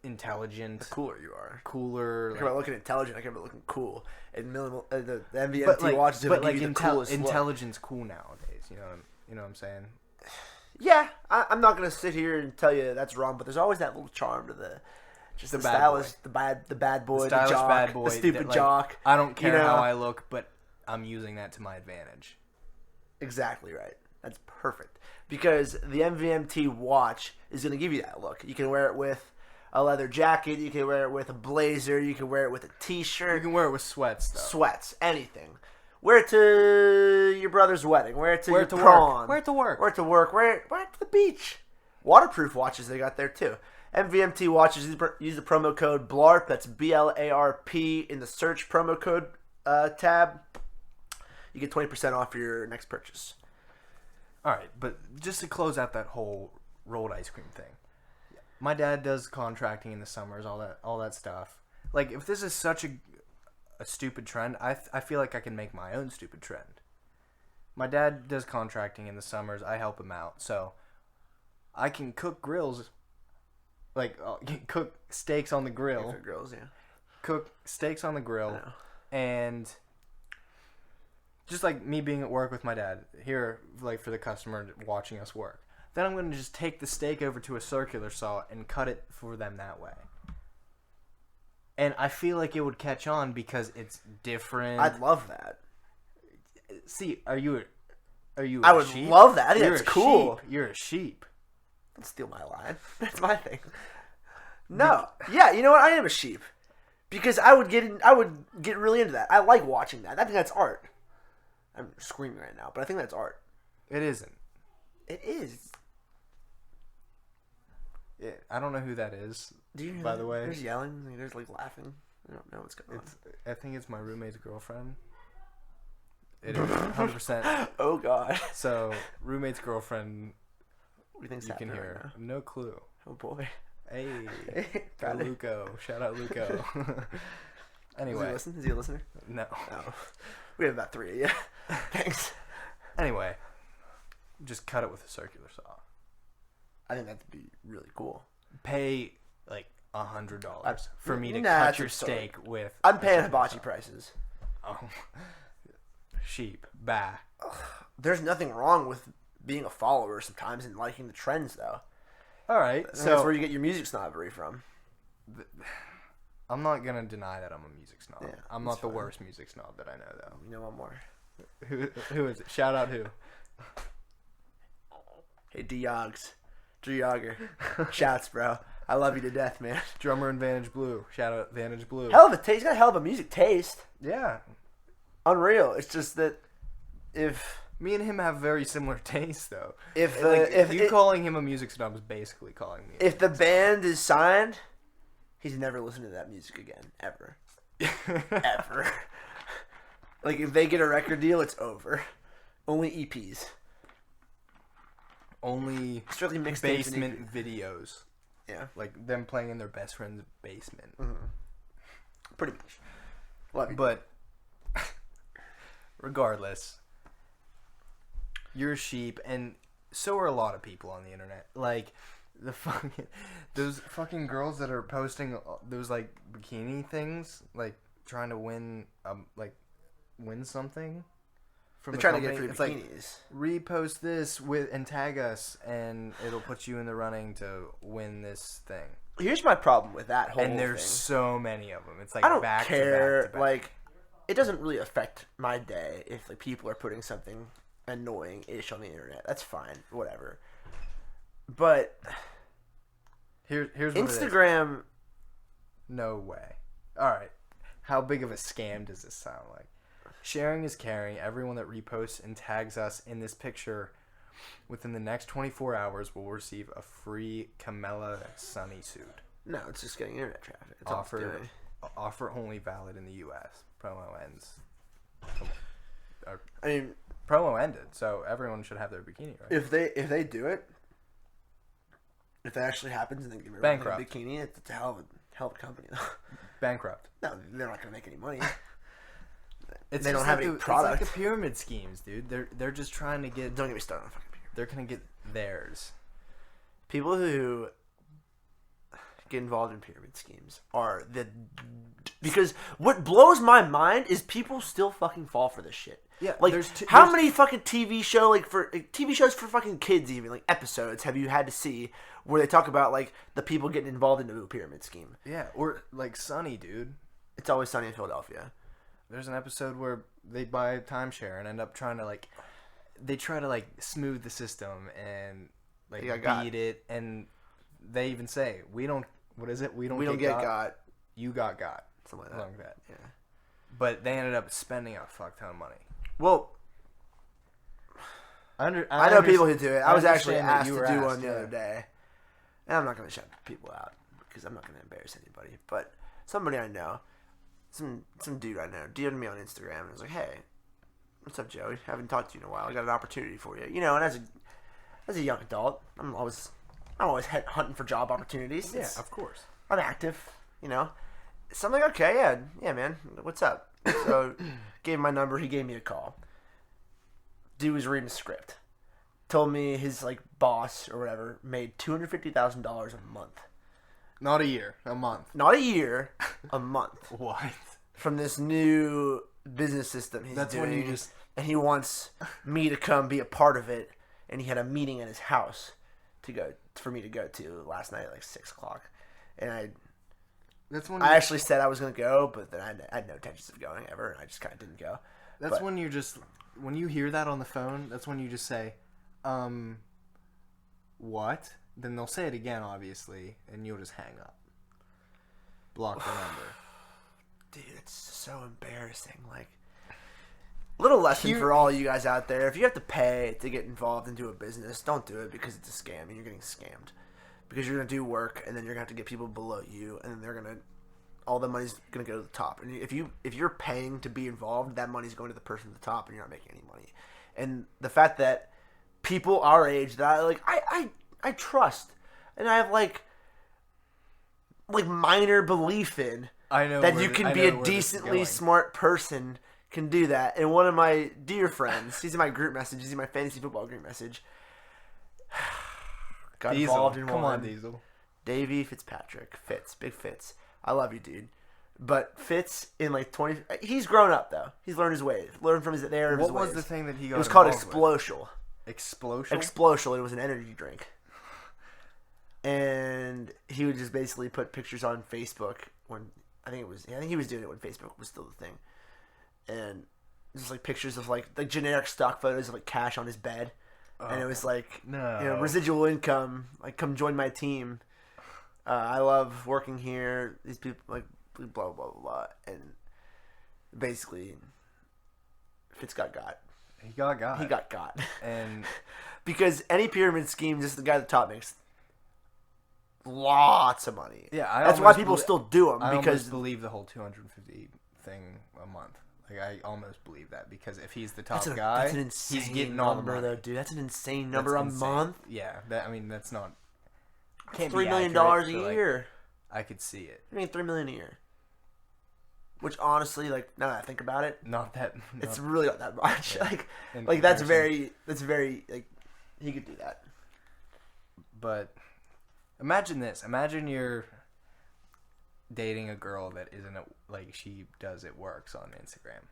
[SPEAKER 1] intelligent,
[SPEAKER 3] The cooler you are.
[SPEAKER 1] cooler.
[SPEAKER 3] I care about looking intelligent. I care about looking cool. And minimal, the MVMT
[SPEAKER 1] But like,
[SPEAKER 3] watches are
[SPEAKER 1] but
[SPEAKER 3] going
[SPEAKER 1] like
[SPEAKER 3] to give you the coolest look.
[SPEAKER 1] intelligence cool nowadays. You know what I'm saying?
[SPEAKER 3] Yeah, I'm not gonna sit here and tell you that's wrong, but there's always that little charm to the
[SPEAKER 1] The bad
[SPEAKER 3] stylish,
[SPEAKER 1] boy.
[SPEAKER 3] the bad boy, the
[SPEAKER 1] Stylish
[SPEAKER 3] jock,
[SPEAKER 1] bad boy,
[SPEAKER 3] the stupid
[SPEAKER 1] that, like,
[SPEAKER 3] jock.
[SPEAKER 1] I don't care
[SPEAKER 3] you know?
[SPEAKER 1] how I look, but I'm using that to my advantage.
[SPEAKER 3] Exactly right. That's perfect because the MVMT watch is gonna give you that look. You can wear it with a leather jacket. You can wear it with a blazer. You can wear it with a t-shirt.
[SPEAKER 1] You can wear it with sweats, though.
[SPEAKER 3] Sweats, anything. Wear it to your brother's wedding. Wear it to
[SPEAKER 1] Wear
[SPEAKER 3] your
[SPEAKER 1] it to
[SPEAKER 3] prom.
[SPEAKER 1] work. Wear it to work.
[SPEAKER 3] Wear it to work. Wear it to the beach. Waterproof watches they got there too. MVMT watches. Use the promo code BLARP. That's BLARP in the search promo code tab. You get 20% off your next purchase.
[SPEAKER 1] All right, but just to close out that whole rolled ice cream thing, my dad does contracting in the summers, all that stuff. Like, if this is such a stupid trend, I feel like I can make my own stupid trend. My dad does contracting in the summers. I help him out, so I can cook grills, like cook steaks on the grill.
[SPEAKER 3] For girls, yeah.
[SPEAKER 1] Cook steaks on the grill, and just like me being at work with my dad here, like for the customer watching us work. Then I'm going to just take the steak over to a circular saw and cut it for them that way. And I feel like it would catch on because it's different.
[SPEAKER 3] I'd love that.
[SPEAKER 1] See, are you
[SPEAKER 3] I would
[SPEAKER 1] sheep?
[SPEAKER 3] love that. I think
[SPEAKER 1] You're
[SPEAKER 3] that's
[SPEAKER 1] a
[SPEAKER 3] cool.
[SPEAKER 1] Sheep. You're a sheep.
[SPEAKER 3] Don't steal my line. That's my thing. No. Yeah, you know what? I am a sheep. Because I would get really into that. I like watching that. I think that's art. I'm screaming right now, but I think that's art.
[SPEAKER 1] It isn't.
[SPEAKER 3] It is.
[SPEAKER 1] Yeah, I don't know who that is.
[SPEAKER 3] Do you know
[SPEAKER 1] by the way?
[SPEAKER 3] There's yelling. There's like laughing. I don't know what's going on.
[SPEAKER 1] I think it's my roommate's girlfriend. It is 100%.
[SPEAKER 3] Oh God.
[SPEAKER 1] So roommate's girlfriend.
[SPEAKER 3] What do you think's
[SPEAKER 1] You can
[SPEAKER 3] happening
[SPEAKER 1] hear.
[SPEAKER 3] right now?
[SPEAKER 1] No clue.
[SPEAKER 3] Oh boy.
[SPEAKER 1] Hey, go
[SPEAKER 3] Got it.
[SPEAKER 1] Luco. Shout out Luco. Anyway.
[SPEAKER 3] Is he a listener?
[SPEAKER 1] No.
[SPEAKER 3] No. We have about 3 of you. Thanks.
[SPEAKER 1] Anyway, just cut it with a circular saw.
[SPEAKER 3] I think that'd be really cool.
[SPEAKER 1] Pay like $100 for me to
[SPEAKER 3] Nah,
[SPEAKER 1] cut
[SPEAKER 3] that's
[SPEAKER 1] your
[SPEAKER 3] absurd.
[SPEAKER 1] steak with.
[SPEAKER 3] I'm
[SPEAKER 1] a
[SPEAKER 3] paying
[SPEAKER 1] circular
[SPEAKER 3] hibachi
[SPEAKER 1] saw.
[SPEAKER 3] prices.
[SPEAKER 1] Oh. Sheep. Bah.
[SPEAKER 3] There's nothing wrong with being a follower sometimes and liking the trends, though.
[SPEAKER 1] All right.
[SPEAKER 3] So
[SPEAKER 1] So
[SPEAKER 3] that's where you get your music snobbery from.
[SPEAKER 1] I'm not gonna deny that I'm a music snob.
[SPEAKER 3] Yeah,
[SPEAKER 1] I'm
[SPEAKER 3] that's
[SPEAKER 1] not the
[SPEAKER 3] fine.
[SPEAKER 1] worst music snob that I know, though.
[SPEAKER 3] You know one more.
[SPEAKER 1] Who is it? Shout out who?
[SPEAKER 3] Hey, D-Yogs. Drew Shouts, bro. I love you to death, man.
[SPEAKER 1] Drummer in Vantage Blue. Shout out Vantage Blue.
[SPEAKER 3] Hell of a taste. He's got a hell of a music taste.
[SPEAKER 1] Yeah.
[SPEAKER 3] Unreal. It's just that if
[SPEAKER 1] Me and him have very similar tastes, though.
[SPEAKER 3] If
[SPEAKER 1] calling him a music snob is basically calling me.
[SPEAKER 3] if the band is signed, he's never listened to that music again, ever. Ever. Like, if they get a record deal, it's over. Only EPs.
[SPEAKER 1] Only
[SPEAKER 3] Strictly mixtapes.
[SPEAKER 1] basement videos.
[SPEAKER 3] Yeah,
[SPEAKER 1] Like them playing in their best friend's basement.
[SPEAKER 3] pretty much. Love you.
[SPEAKER 1] But regardless, you're a sheep, and so are a lot of people on the internet. Like those fucking girls that are posting those like bikini things, like trying to win something. From
[SPEAKER 3] They're
[SPEAKER 1] the
[SPEAKER 3] trying to get
[SPEAKER 1] company.
[SPEAKER 3] free
[SPEAKER 1] It's
[SPEAKER 3] bikinis.
[SPEAKER 1] like, repost this and tag us, and it'll put you in the running to win this thing.
[SPEAKER 3] Here's my problem with that whole
[SPEAKER 1] And there's
[SPEAKER 3] thing.
[SPEAKER 1] so many of them. It's like
[SPEAKER 3] I don't
[SPEAKER 1] back
[SPEAKER 3] care.
[SPEAKER 1] to back to back.
[SPEAKER 3] Like, it doesn't really affect my day if like people are putting something annoying-ish on the internet. That's fine, whatever. But
[SPEAKER 1] here's what it is.
[SPEAKER 3] Instagram,
[SPEAKER 1] No way. All right. How big of a scam does this sound like? Sharing is caring. Everyone that reposts and tags us in this picture within the next 24 hours will receive a free Camella Sunny suit.
[SPEAKER 3] no, it's just getting internet traffic. That's all it's doing.
[SPEAKER 1] Offer only valid in the U.S. Promo ends.
[SPEAKER 3] I mean,
[SPEAKER 1] Promo ended, so everyone should have their bikini, right?
[SPEAKER 3] if they do it, if that actually happens and they give everyone
[SPEAKER 1] Bankrupt.
[SPEAKER 3] a bikini, it's a hell of a company.
[SPEAKER 1] Bankrupt.
[SPEAKER 3] No, they're not going to make any money.
[SPEAKER 1] It's
[SPEAKER 3] They don't
[SPEAKER 1] just
[SPEAKER 3] have
[SPEAKER 1] like
[SPEAKER 3] any
[SPEAKER 1] It's
[SPEAKER 3] product.
[SPEAKER 1] like the pyramid schemes, dude. They're just trying to get.
[SPEAKER 3] Don't get me started on fucking people.
[SPEAKER 1] They're gonna get theirs.
[SPEAKER 3] People who get involved in pyramid schemes are because what blows my mind is people still fucking fall for this shit.
[SPEAKER 1] Yeah,
[SPEAKER 3] like how many fucking TV shows for fucking kids, even like episodes, have you had to see where they talk about like the people getting involved into a pyramid scheme?
[SPEAKER 1] Yeah, or like Sunny, dude.
[SPEAKER 3] It's Always Sunny in Philadelphia.
[SPEAKER 1] There's an episode where they buy a timeshare and end up trying to they try to smooth the system and beat it, and they even say we don't. What is it? We don't get got. You got.
[SPEAKER 3] Something like that.
[SPEAKER 1] Something like that.
[SPEAKER 3] Yeah.
[SPEAKER 1] But they ended up spending a fuck ton of money.
[SPEAKER 3] Well, I know people who do it. I was actually asked to do one the other day. And I'm not going to shout people out because I'm not going to embarrass anybody. But somebody I know, some dude I know, DM'd me on Instagram and was like, "Hey, what's up, Joey? Haven't talked to you in a while. I got an opportunity for you." You know, and as a young adult, I'm always hunting for job opportunities.
[SPEAKER 1] Yeah, of course.
[SPEAKER 3] I'm active, you know. So I'm like, okay, yeah, man, what's up? So gave him my number. He gave me a call. Dude was reading a script. Told me his boss or whatever made $250,000 a month.
[SPEAKER 1] Not a year, a month.
[SPEAKER 3] Not a year, a month.
[SPEAKER 1] What?
[SPEAKER 3] From this new business system he's
[SPEAKER 1] That's
[SPEAKER 3] doing.
[SPEAKER 1] when you just...
[SPEAKER 3] And he wants me to come be a part of it. And he had a meeting at his house for me to go to last night at 6 o'clock. And I actually said I was going to go, but then I had no intentions of going ever. And I just kind of didn't go.
[SPEAKER 1] That's when when you hear that on the phone, that's when you just say, what? then they'll say it again, obviously, and you'll just hang up. Block the number.
[SPEAKER 3] Dude, it's so embarrassing. Like, little lesson for all you guys out there: if you have to pay to get involved into a business, don't do it because it's a scam and you're getting scammed. Because you're gonna do work and then you're gonna have to get people below you, and then all the money's gonna go to the top. And if you're paying to be involved, that money's going to the person at the top, and you're not making any money. And the fact that people our age that I trust and I have like minor belief in.
[SPEAKER 1] I know
[SPEAKER 3] that you can be a decently smart person can do that. And one of my dear friends, he's in my group message, he's in my fantasy football group message, got
[SPEAKER 1] Diesel.
[SPEAKER 3] involved in
[SPEAKER 1] Come
[SPEAKER 3] one.
[SPEAKER 1] on, Diesel.
[SPEAKER 3] Davey Fitzpatrick. Big Fitz. I love you, dude. But Fitz in like 20... He's grown up, though. He's learned his ways. Learned from his error of his ways.
[SPEAKER 1] What was the thing that he got
[SPEAKER 3] It was called
[SPEAKER 1] involved
[SPEAKER 3] Explosial.
[SPEAKER 1] with? Explosial?
[SPEAKER 3] Explosial. It was an energy drink. And he would just basically put pictures on Facebook when... I think he was doing it when Facebook was still the thing. And just like pictures of like generic stock photos of like cash on his bed. And it was like, residual income, like come join my team. I love working here. These people like blah, blah, blah, blah. And basically, Fitz got.
[SPEAKER 1] He got. And
[SPEAKER 3] because any pyramid scheme, just the guy at the top makes lots of money.
[SPEAKER 1] Yeah,
[SPEAKER 3] that's why people still do them.
[SPEAKER 1] I
[SPEAKER 3] because
[SPEAKER 1] almost believe the whole 250 thing a month. Like I almost believe that because if he's the top guy,
[SPEAKER 3] that's an insane
[SPEAKER 1] he's getting
[SPEAKER 3] number,
[SPEAKER 1] all the money.
[SPEAKER 3] though, dude. That's an insane number a month.
[SPEAKER 1] Yeah, that's not.
[SPEAKER 3] $3 million a year.
[SPEAKER 1] I could see it.
[SPEAKER 3] I mean, $3 million a year. Which honestly, like now that I think about it, it's really not that much.
[SPEAKER 1] Yeah.
[SPEAKER 3] Like that's very like he could do that.
[SPEAKER 1] But imagine this. Imagine you're dating a girl that isn't like she does it works on Instagram.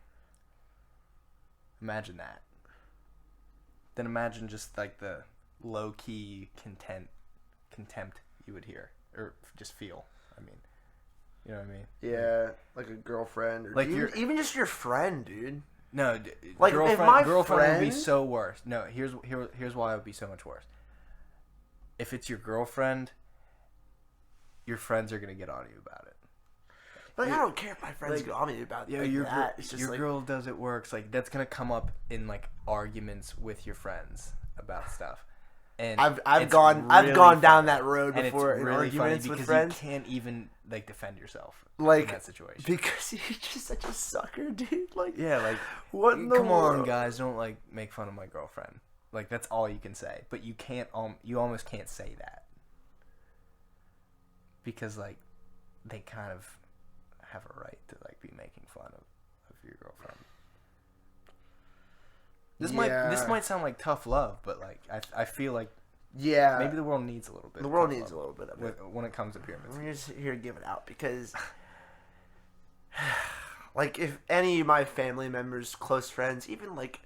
[SPEAKER 1] Imagine that. Then imagine just like the low key contempt you would hear or just feel. I mean, you know what I mean?
[SPEAKER 3] Yeah, like a girlfriend or
[SPEAKER 1] like
[SPEAKER 3] even just your friend, dude.
[SPEAKER 1] No,
[SPEAKER 3] like
[SPEAKER 1] girlfriend would be so worse. No, here's why it would be so much worse. If it's your girlfriend, your friends are gonna get on you about it.
[SPEAKER 3] Like, I don't care if my friends get on me about that. It's just
[SPEAKER 1] your girl does it works. Like that's gonna come up in like arguments with your friends about stuff. And
[SPEAKER 3] I've gone down that road before in arguments with friends.
[SPEAKER 1] You can't even like defend yourself
[SPEAKER 3] like
[SPEAKER 1] in that situation
[SPEAKER 3] because you're just such a sucker, dude. Like
[SPEAKER 1] what? Come on, guys, don't like make fun of my girlfriend. Like that's all you can say, but you can't. You almost can't say that because like they kind of have a right to like be making fun of your girlfriend. This might sound like tough love, but like I feel like maybe the world needs a little bit.
[SPEAKER 3] The world needs a little bit of it
[SPEAKER 1] when it comes to pyramids.
[SPEAKER 3] I'm just here to give it out because, like, if any of my family members, close friends, even like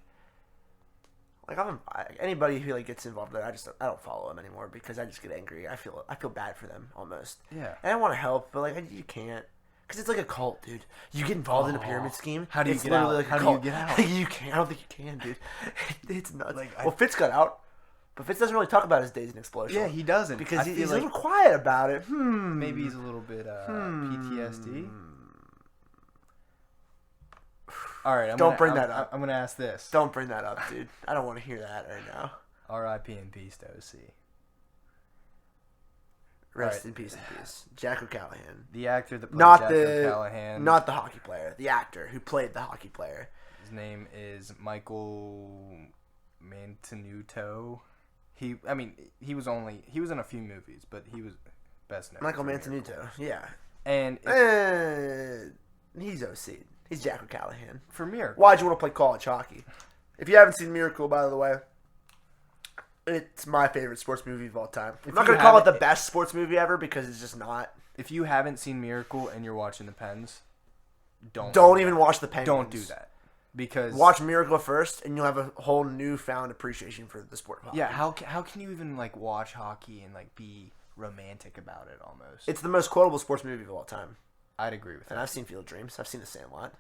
[SPEAKER 3] anybody who like gets involved in it, I don't follow them anymore because I just get angry. I feel bad for them almost.
[SPEAKER 1] Yeah.
[SPEAKER 3] And I want to help, but like you can't. Because it's like a cult, dude. You get involved in a pyramid scheme.
[SPEAKER 1] How do you get out?
[SPEAKER 3] Like
[SPEAKER 1] How do you get out?
[SPEAKER 3] You can't. I don't think you can, dude. It's nuts. Well, Fitz got out, but Fitz doesn't really talk about his days in Explosion.
[SPEAKER 1] Yeah, he doesn't
[SPEAKER 3] because he's a little quiet about it.
[SPEAKER 1] Maybe he's a little bit PTSD. All right,
[SPEAKER 3] don't bring that up.
[SPEAKER 1] I'm gonna ask this.
[SPEAKER 3] Don't bring that up, dude. I don't want to hear that right now.
[SPEAKER 1] R.I.P. and peace to OC.
[SPEAKER 3] Rest in peace. Jack O'Callahan.
[SPEAKER 1] The actor that played Jack O'Callahan.
[SPEAKER 3] Not the hockey player. The actor who played the hockey player.
[SPEAKER 1] His name is Michael Mantenuto. He was in a few movies, but he was best known.
[SPEAKER 3] Michael Mantenuto, yeah.
[SPEAKER 1] And
[SPEAKER 3] he's OC. He's Jack O'Callahan.
[SPEAKER 1] For Miracle.
[SPEAKER 3] Why'd you want to play college hockey? If you haven't seen Miracle, by the way, it's my favorite sports movie of all time. I'm not going to call it the best sports movie ever because it's just not.
[SPEAKER 1] If you haven't seen Miracle and you're watching the Pens,
[SPEAKER 3] don't even watch the Penguins.
[SPEAKER 1] Don't do that. Because
[SPEAKER 3] watch Miracle first and you'll have a whole newfound appreciation for the sport of hockey.
[SPEAKER 1] Yeah, how can you even like watch hockey and like be romantic about it almost?
[SPEAKER 3] It's the most quotable sports movie of all time.
[SPEAKER 1] I'd agree with that.
[SPEAKER 3] And I've seen Field of Dreams. I've seen The Sandlot.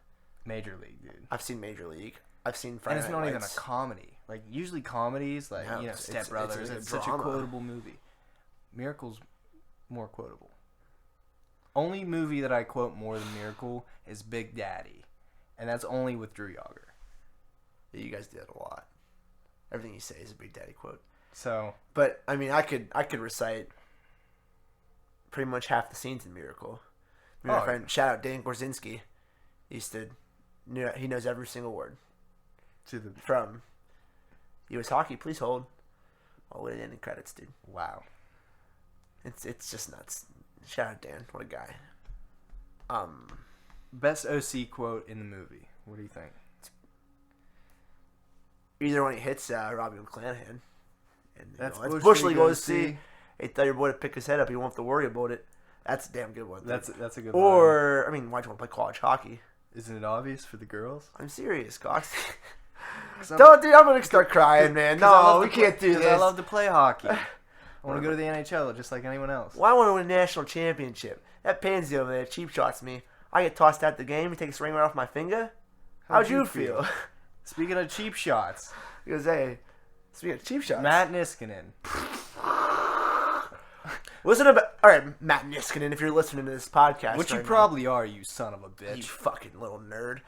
[SPEAKER 1] Major League, dude.
[SPEAKER 3] I've seen Major League. I've seen Friday
[SPEAKER 1] And it's
[SPEAKER 3] Night
[SPEAKER 1] not
[SPEAKER 3] Lights.
[SPEAKER 1] even a comedy. Like usually comedies, like Step Brothers, it's such a quotable movie. Miracle's more quotable. Only movie that I quote more than Miracle is Big Daddy, and that's only with Drew Yager.
[SPEAKER 3] You guys did a lot. Everything you say is a Big Daddy quote.
[SPEAKER 1] So,
[SPEAKER 3] but I mean, I could recite pretty much half the scenes in Miracle. My friend, shout out Dan Gorzinski. He knows every single word. From U.S. Hockey, please hold. All the way to the ending credits, dude.
[SPEAKER 1] Wow.
[SPEAKER 3] It's just nuts. Shout out Dan, what a guy.
[SPEAKER 1] Best OC quote in the movie. What do you think?
[SPEAKER 3] Either when he hits Robbie McClanahan. And
[SPEAKER 1] That's
[SPEAKER 3] Bush League OC. Hey, tell your boy to pick his head up. You won't have to worry about it. That's a damn good one.
[SPEAKER 1] That's a good one.
[SPEAKER 3] Or, I mean, why'd you want to play college hockey?
[SPEAKER 1] Isn't it obvious for the girls?
[SPEAKER 3] I'm serious, Cox. Don't, dude, I'm going to start crying, man. No, we can't do this.
[SPEAKER 1] I love to play hockey. I want to go to the NHL just like anyone else.
[SPEAKER 3] Well, I want to win a national championship. That pansy over there cheap shots me. I get tossed out the game. He takes the ring right off my finger. How'd you feel?
[SPEAKER 1] Speaking of cheap shots.
[SPEAKER 3] He goes, hey, speaking of cheap shots.
[SPEAKER 1] Matt Niskanen.
[SPEAKER 3] Listen about... All right, Matt Niskanen, if you're listening to this podcast
[SPEAKER 1] Which you
[SPEAKER 3] right
[SPEAKER 1] probably are, you son of a bitch.
[SPEAKER 3] You fucking little nerd.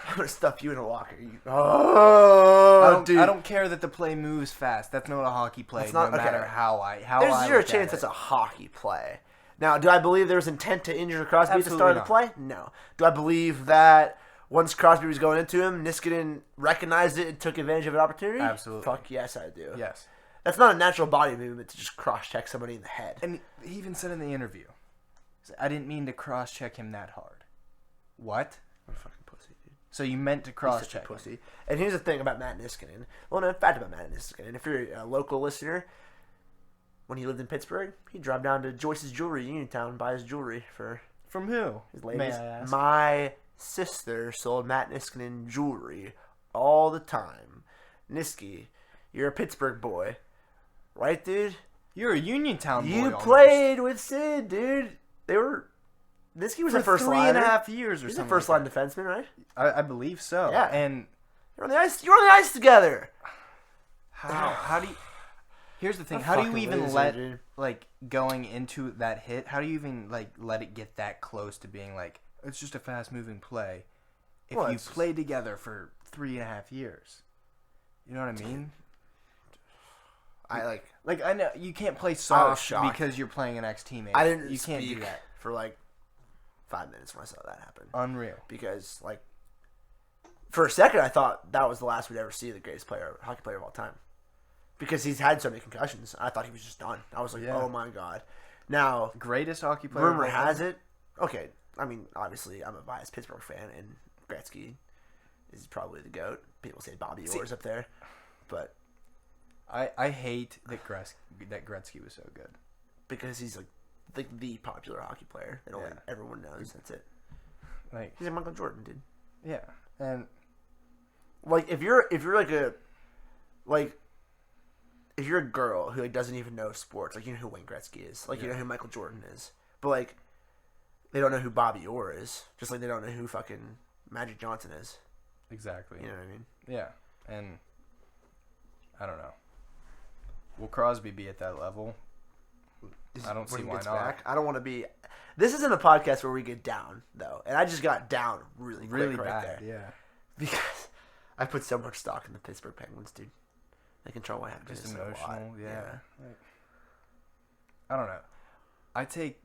[SPEAKER 3] I'm going to stuff you in a locker. Oh, dude.
[SPEAKER 1] I don't care that the play moves fast. That's not a hockey play, no matter how I
[SPEAKER 3] There's zero chance that's a hockey play. Now, do I believe there was intent to injure Crosby at the start of the play? No. Do I believe that once Crosby was going into him, Niskanen recognized it and took advantage of an opportunity?
[SPEAKER 1] Absolutely.
[SPEAKER 3] Fuck yes, I do.
[SPEAKER 1] Yes.
[SPEAKER 3] That's not a natural body movement to just cross-check somebody in the head.
[SPEAKER 1] And he even said in the interview, I didn't mean to cross-check him that hard. What?
[SPEAKER 3] What a fucking pussy, dude.
[SPEAKER 1] So you meant to cross-check
[SPEAKER 3] pussy. Him. And here's the thing about Matt Niskanen. Well, no, fact about Matt Niskanen. If you're a local listener, when he lived in Pittsburgh, he'd drive down to Joyce's Jewelry, Uniontown, and buy his jewelry for...
[SPEAKER 1] From who?
[SPEAKER 3] His ladies. My sister sold Matt Niskanen jewelry all the time. Niski, you're a Pittsburgh boy. Right, dude?
[SPEAKER 1] You're a Uniontown boy.
[SPEAKER 3] You played with Sid, dude. Niski was a first line.
[SPEAKER 1] 3.5 years or
[SPEAKER 3] He's
[SPEAKER 1] something.
[SPEAKER 3] a first line defenseman, right?
[SPEAKER 1] I believe so.
[SPEAKER 3] Yeah.
[SPEAKER 1] And
[SPEAKER 3] you're on the ice. You're on the ice together.
[SPEAKER 1] How do you? Here's the thing. How do you even let going into that hit? How do you even let it get that close to being like it's just a fast moving play? If you played together for 3.5 years, you know what I mean? I know you can't play soft because you're playing an ex-teammate.
[SPEAKER 3] I didn't.
[SPEAKER 1] You can't do that
[SPEAKER 3] for 5 minutes when I saw that happen.
[SPEAKER 1] Unreal.
[SPEAKER 3] Because for a second I thought that was the last we'd ever see the greatest hockey player of all time. Because he's had so many concussions, I thought he was just done. I was like, oh my god. Now,
[SPEAKER 1] greatest hockey player.
[SPEAKER 3] Rumor has it. Okay, I mean, obviously, I'm a biased Pittsburgh fan, and Gretzky is probably the GOAT. People say Bobby Orr's up there, but
[SPEAKER 1] I hate that Gretzky was so good
[SPEAKER 3] because he's the popular hockey player that only everyone knows. That's it. He's like Michael Jordan, dude.
[SPEAKER 1] Yeah, and
[SPEAKER 3] if you're if you're a girl who doesn't even know sports, you know who Wayne Gretzky is, you know who Michael Jordan is, but they don't know who Bobby Orr is, just like they don't know who fucking Magic Johnson is.
[SPEAKER 1] Exactly.
[SPEAKER 3] You know what I mean?
[SPEAKER 1] Yeah, and I don't know. Will Crosby be at that level? I don't see why not.
[SPEAKER 3] Back, I don't want to be. This isn't a podcast where we get down though, and I just got down really quick right
[SPEAKER 1] bad,
[SPEAKER 3] there.
[SPEAKER 1] Yeah,
[SPEAKER 3] because I put so much stock in the Pittsburgh Penguins, dude. They control my happiness.
[SPEAKER 1] Just emotional, yeah.
[SPEAKER 3] I
[SPEAKER 1] don't know. I take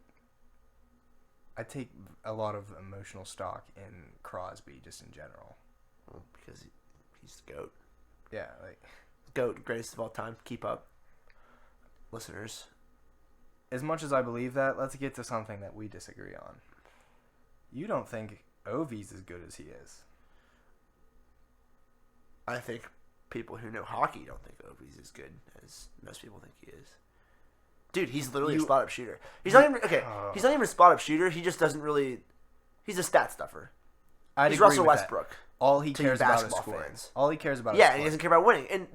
[SPEAKER 1] a lot of emotional stock in Crosby just in general.
[SPEAKER 3] Well, because he's the GOAT.
[SPEAKER 1] Yeah,
[SPEAKER 3] GOAT, greatest of all time. Keep up, listeners.
[SPEAKER 1] As much as I believe that, let's get to something that we disagree on. You don't think Ovi's as good as he is?
[SPEAKER 3] I think people who know hockey don't think Ovi's as good as most people think he is. Dude, he's literally a spot-up shooter. He's not even he's not even a spot-up shooter. He just doesn't really. He's a stat stuffer. He's Russell Westbrook.
[SPEAKER 1] All he cares about is scoring. All he cares about is
[SPEAKER 3] scoring. And he doesn't care about winning. And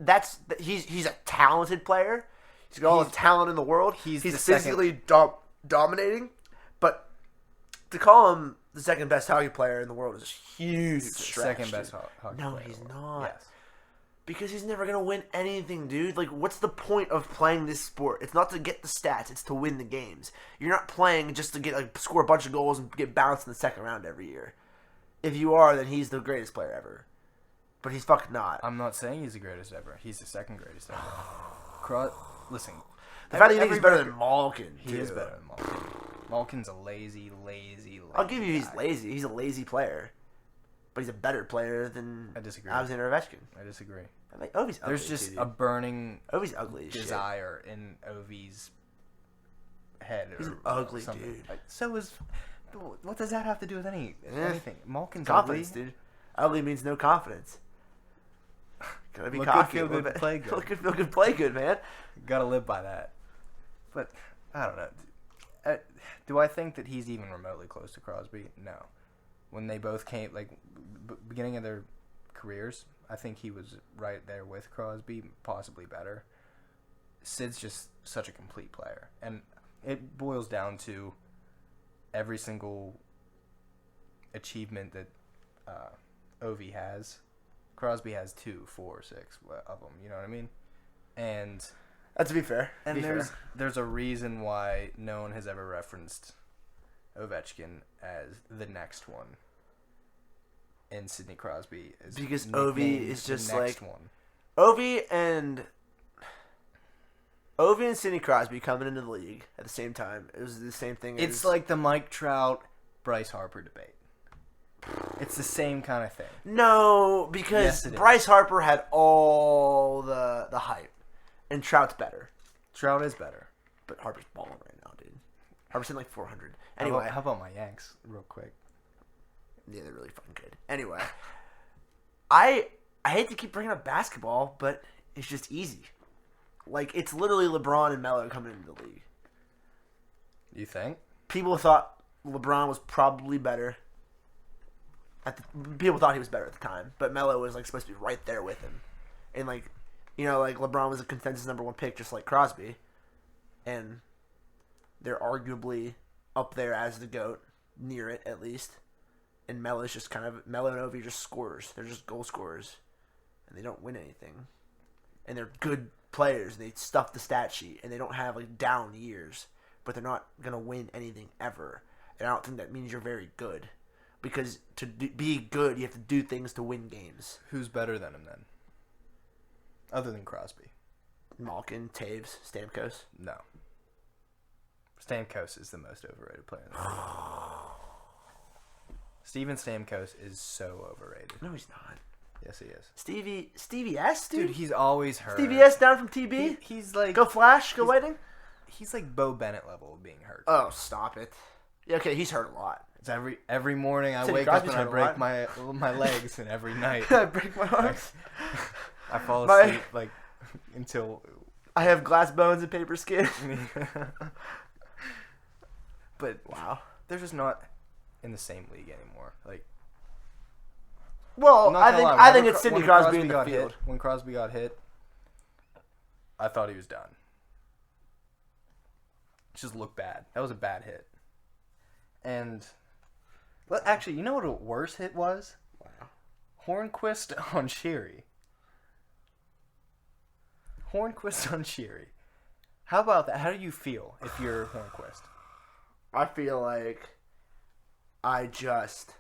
[SPEAKER 3] he's a talented player. He's got all the talent in the world. He's physically dominating. But to call him the second best hockey player in the world is a huge stretch.
[SPEAKER 1] Second best hockey player.
[SPEAKER 3] No, he's not.
[SPEAKER 1] Yes.
[SPEAKER 3] Because he's never going to win anything, dude. Like, what's the point of playing this sport? It's not to get the stats. It's to win the games. You're not playing just to get score a bunch of goals and get bounced in the second round every year. If you are, then he's the greatest player ever. But he's fucking not.
[SPEAKER 1] I'm not saying he's the greatest ever. He's the second greatest ever. Listen.
[SPEAKER 3] The fact that you think he's better than Malkin,
[SPEAKER 1] He is better than Malkin. Malkin's a lazy
[SPEAKER 3] I'll give you
[SPEAKER 1] guy.
[SPEAKER 3] he's lazy. He's a lazy player. But he's a better player than
[SPEAKER 1] I disagree.
[SPEAKER 3] Alexander Ovechkin.
[SPEAKER 1] I disagree.
[SPEAKER 3] I think Ovi's ugly.
[SPEAKER 1] There's just
[SPEAKER 3] too,
[SPEAKER 1] a burning
[SPEAKER 3] Ovi's ugly as
[SPEAKER 1] desire in Ovi's head.
[SPEAKER 3] He's
[SPEAKER 1] or
[SPEAKER 3] an ugly
[SPEAKER 1] something.
[SPEAKER 3] dude.
[SPEAKER 1] So is... What does that have to do with anything? Malkin's
[SPEAKER 3] confidence,
[SPEAKER 1] ugly.
[SPEAKER 3] dude. Ugly means no confidence. Gotta be
[SPEAKER 1] Look
[SPEAKER 3] cocky.
[SPEAKER 1] good, feel good, play good.
[SPEAKER 3] Look good, feel good, play good, man.
[SPEAKER 1] Gotta live by that. But, I don't know. Do I think that he's even remotely close to Crosby? No. When they both came, beginning of their careers, I think he was right there with Crosby, possibly better. Sid's just such a complete player. And it boils down to every single achievement that Ovi has. Crosby has 2, 4, 6 of them. You know what I mean? And
[SPEAKER 3] That's to be fair.
[SPEAKER 1] and there's a reason why no one has ever referenced Ovechkin as the next one. And Sidney Crosby is
[SPEAKER 3] Because
[SPEAKER 1] nicknamed
[SPEAKER 3] Ovi is
[SPEAKER 1] the
[SPEAKER 3] just
[SPEAKER 1] next
[SPEAKER 3] like
[SPEAKER 1] one.
[SPEAKER 3] Ovi and Sidney Crosby coming into the league at the same time. It was the same thing.
[SPEAKER 1] It's like the Mike Trout, Bryce Harper debate. It's the same kind of thing.
[SPEAKER 3] No, because
[SPEAKER 1] Yes, it is.
[SPEAKER 3] Bryce Harper had all the hype, and Trout's better.
[SPEAKER 1] Trout is better.
[SPEAKER 3] But Harper's balling right now, dude. Harper's in 400.
[SPEAKER 1] How
[SPEAKER 3] Anyway,
[SPEAKER 1] about, how about my Yanks, real quick?
[SPEAKER 3] yeah, they're really fucking good. Anyway, I hate to keep bringing up basketball, but it's just easy. It's literally LeBron and Melo coming into the league.
[SPEAKER 1] You think?
[SPEAKER 3] People thought LeBron was probably better. People thought he was better at the time, but Melo was supposed to be right there with him, and LeBron was a consensus number 1 pick, just like Crosby, and they're arguably up there as the GOAT, near it at least. And Melo and Ovi are just scorers. They're just goal scorers, and they don't win anything. And they're good players. They stuff the stat sheet, and they don't have down years, but they're not gonna win anything ever. And I don't think that means you're very good. Because to be good, you have to do things to win games.
[SPEAKER 1] Who's better than him then? Other than Crosby?
[SPEAKER 3] Malkin, Taves, Stamkos.
[SPEAKER 1] No. Stamkos is the most overrated player in the league. Steven Stamkos is so overrated.
[SPEAKER 3] No, he's not.
[SPEAKER 1] Yes, he is.
[SPEAKER 3] Stevie S, dude.
[SPEAKER 1] Dude, he's always hurt.
[SPEAKER 3] Stevie S down from TB.
[SPEAKER 1] He's like...
[SPEAKER 3] Go Flash, go Lightning.
[SPEAKER 1] He's like Bo Bennett level of being hurt.
[SPEAKER 3] Oh, stop it. Yeah, okay, he's hurt a lot.
[SPEAKER 1] It's every morning I
[SPEAKER 3] Sidney
[SPEAKER 1] wake up
[SPEAKER 3] Crosby's
[SPEAKER 1] and I
[SPEAKER 3] hurt a
[SPEAKER 1] break
[SPEAKER 3] lot.
[SPEAKER 1] my legs, and every night
[SPEAKER 3] I break my arms.
[SPEAKER 1] I fall asleep until...
[SPEAKER 3] I have glass bones and paper skin.
[SPEAKER 1] But
[SPEAKER 3] Wow.
[SPEAKER 1] they're just not in the same league anymore.
[SPEAKER 3] Well,
[SPEAKER 1] I'm not gonna lie,
[SPEAKER 3] I think
[SPEAKER 1] when
[SPEAKER 3] it's Sidney
[SPEAKER 1] when
[SPEAKER 3] Crosby in the
[SPEAKER 1] got
[SPEAKER 3] field.
[SPEAKER 1] hit, when Crosby got hit, I thought he was done. It just looked bad. That was a bad hit. And actually, you know what a worse hit was?
[SPEAKER 3] Wow.
[SPEAKER 1] Hornquist on Sheary. Hornquist on Sheary. How about that? How do you feel if you're Hornquist?
[SPEAKER 3] I feel like I just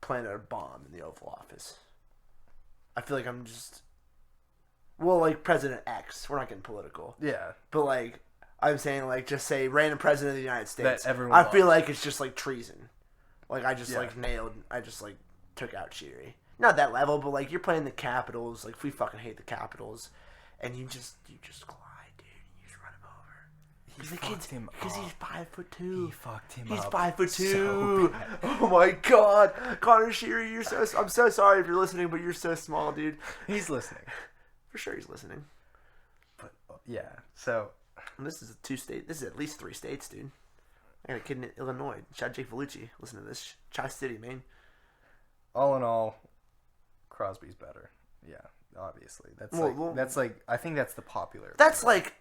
[SPEAKER 3] planted a bomb in the Oval Office. I feel like I'm just... Well, President X. We're not getting political.
[SPEAKER 1] Yeah.
[SPEAKER 3] But, I'm saying, just say random president of the United States.
[SPEAKER 1] That everyone
[SPEAKER 3] I feel
[SPEAKER 1] loves.
[SPEAKER 3] like it's just, treason. I just,
[SPEAKER 1] Yeah.
[SPEAKER 3] took out Cheery. Not that level, but, you're playing the Capitals. We fucking hate the Capitals. And you just glide, dude. You just run him over.
[SPEAKER 1] He fucked him
[SPEAKER 3] Because he's
[SPEAKER 1] up.
[SPEAKER 3] 5'2".
[SPEAKER 1] He fucked him
[SPEAKER 3] He's
[SPEAKER 1] up
[SPEAKER 3] 5'2".
[SPEAKER 1] so bad.
[SPEAKER 3] Oh my god, Connor Sheary, I'm so sorry if you're listening, but you're so small, dude.
[SPEAKER 1] He's listening.
[SPEAKER 3] For sure, he's listening.
[SPEAKER 1] But yeah, so
[SPEAKER 3] And this is This is at least 3 states, dude. I got a kid in Illinois. Shout out Jake Vellucci. Listen to this. Tri-City, man.
[SPEAKER 1] all in all, Crosby's better. Yeah, obviously. I think that's the popular.
[SPEAKER 3] That's like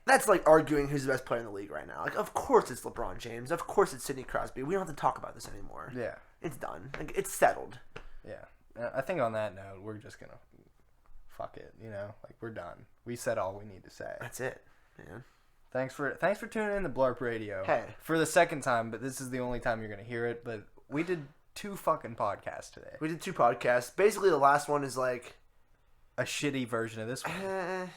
[SPEAKER 3] arguing who's the best player in the league right now. Of course it's LeBron James. Of course it's Sidney Crosby. We don't have to talk about this anymore.
[SPEAKER 1] Yeah.
[SPEAKER 3] It's done. It's settled.
[SPEAKER 1] Yeah. I think on that note, we're just gonna fuck it, you know, like we're done. We said all we need to say.
[SPEAKER 3] That's it, man.
[SPEAKER 1] Thanks for tuning in to BLARP Radio.
[SPEAKER 3] Hey.
[SPEAKER 1] For the second time, but this is the only time you're gonna hear it. But we did 2 fucking podcasts today.
[SPEAKER 3] We did 2 podcasts. Basically, the last one is like
[SPEAKER 1] a shitty version of this one.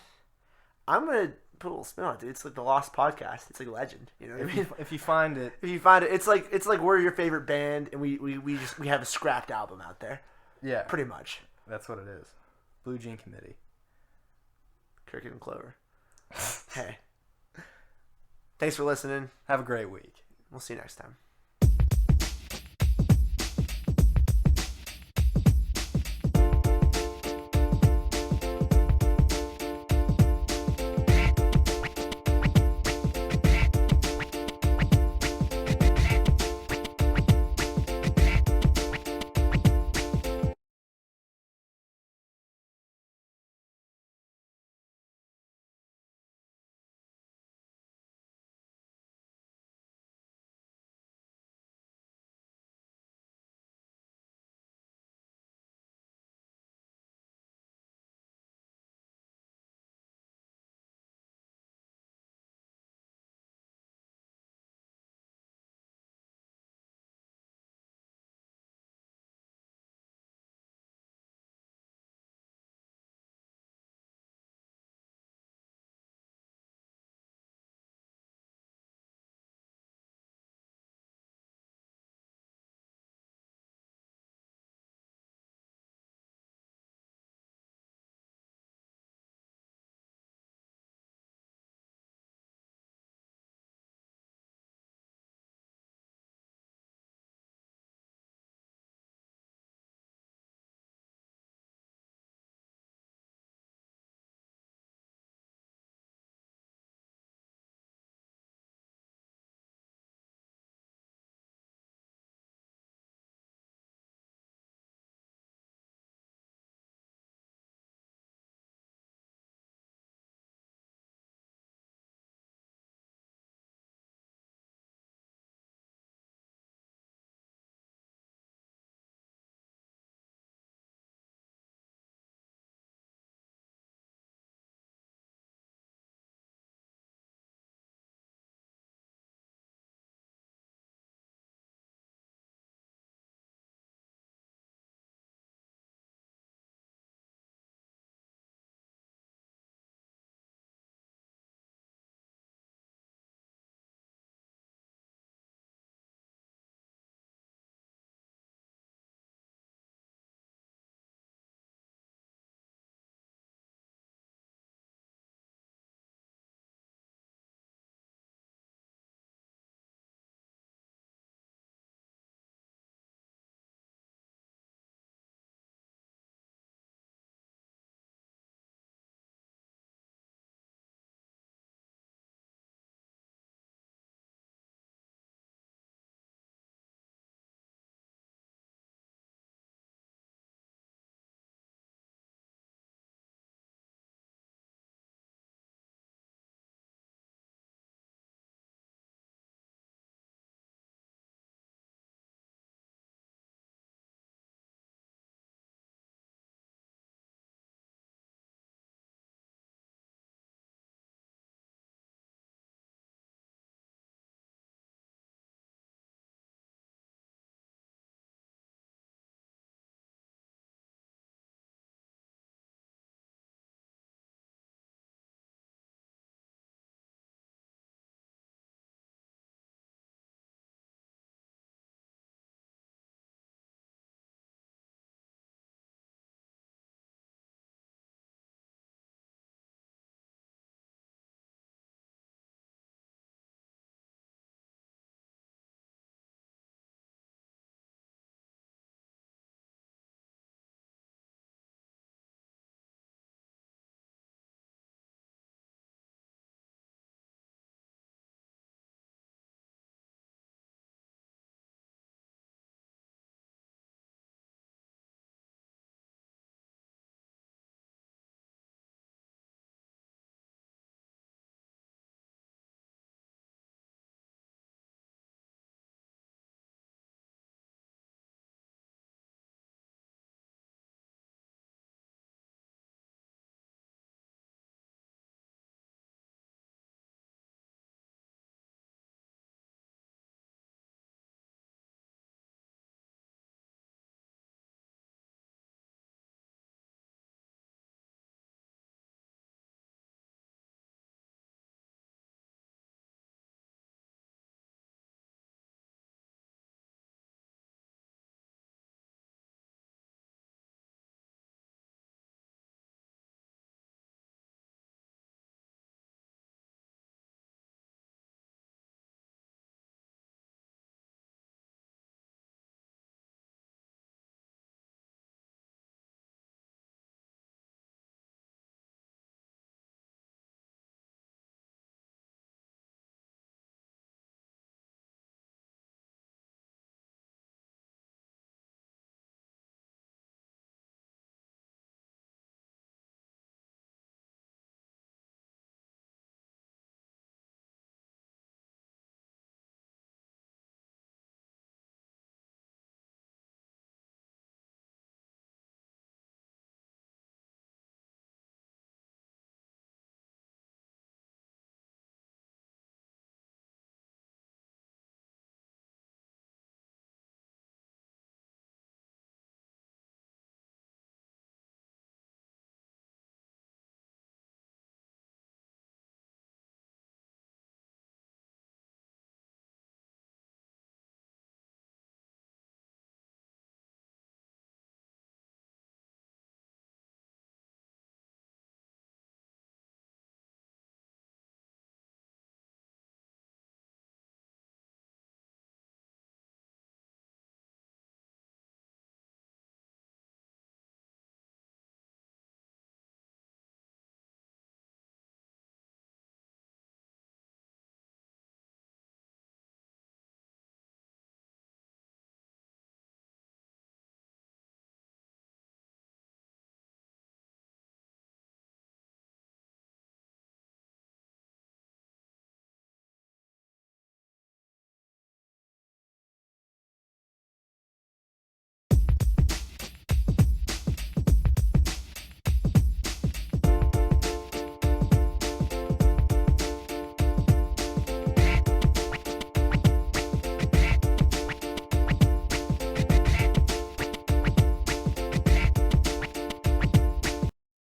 [SPEAKER 3] I'm gonna put a little spin on it, dude. It's like the lost podcast. It's like a legend. You know what I mean?
[SPEAKER 1] If you find it,
[SPEAKER 3] it's like we're your favorite band, and we have a scrapped album out there.
[SPEAKER 1] Yeah,
[SPEAKER 3] pretty much.
[SPEAKER 1] That's what it is. Blue Jean Committee.
[SPEAKER 3] Cricket and Clover. Hey. Thanks for listening.
[SPEAKER 1] Have a great week.
[SPEAKER 3] We'll see you next time.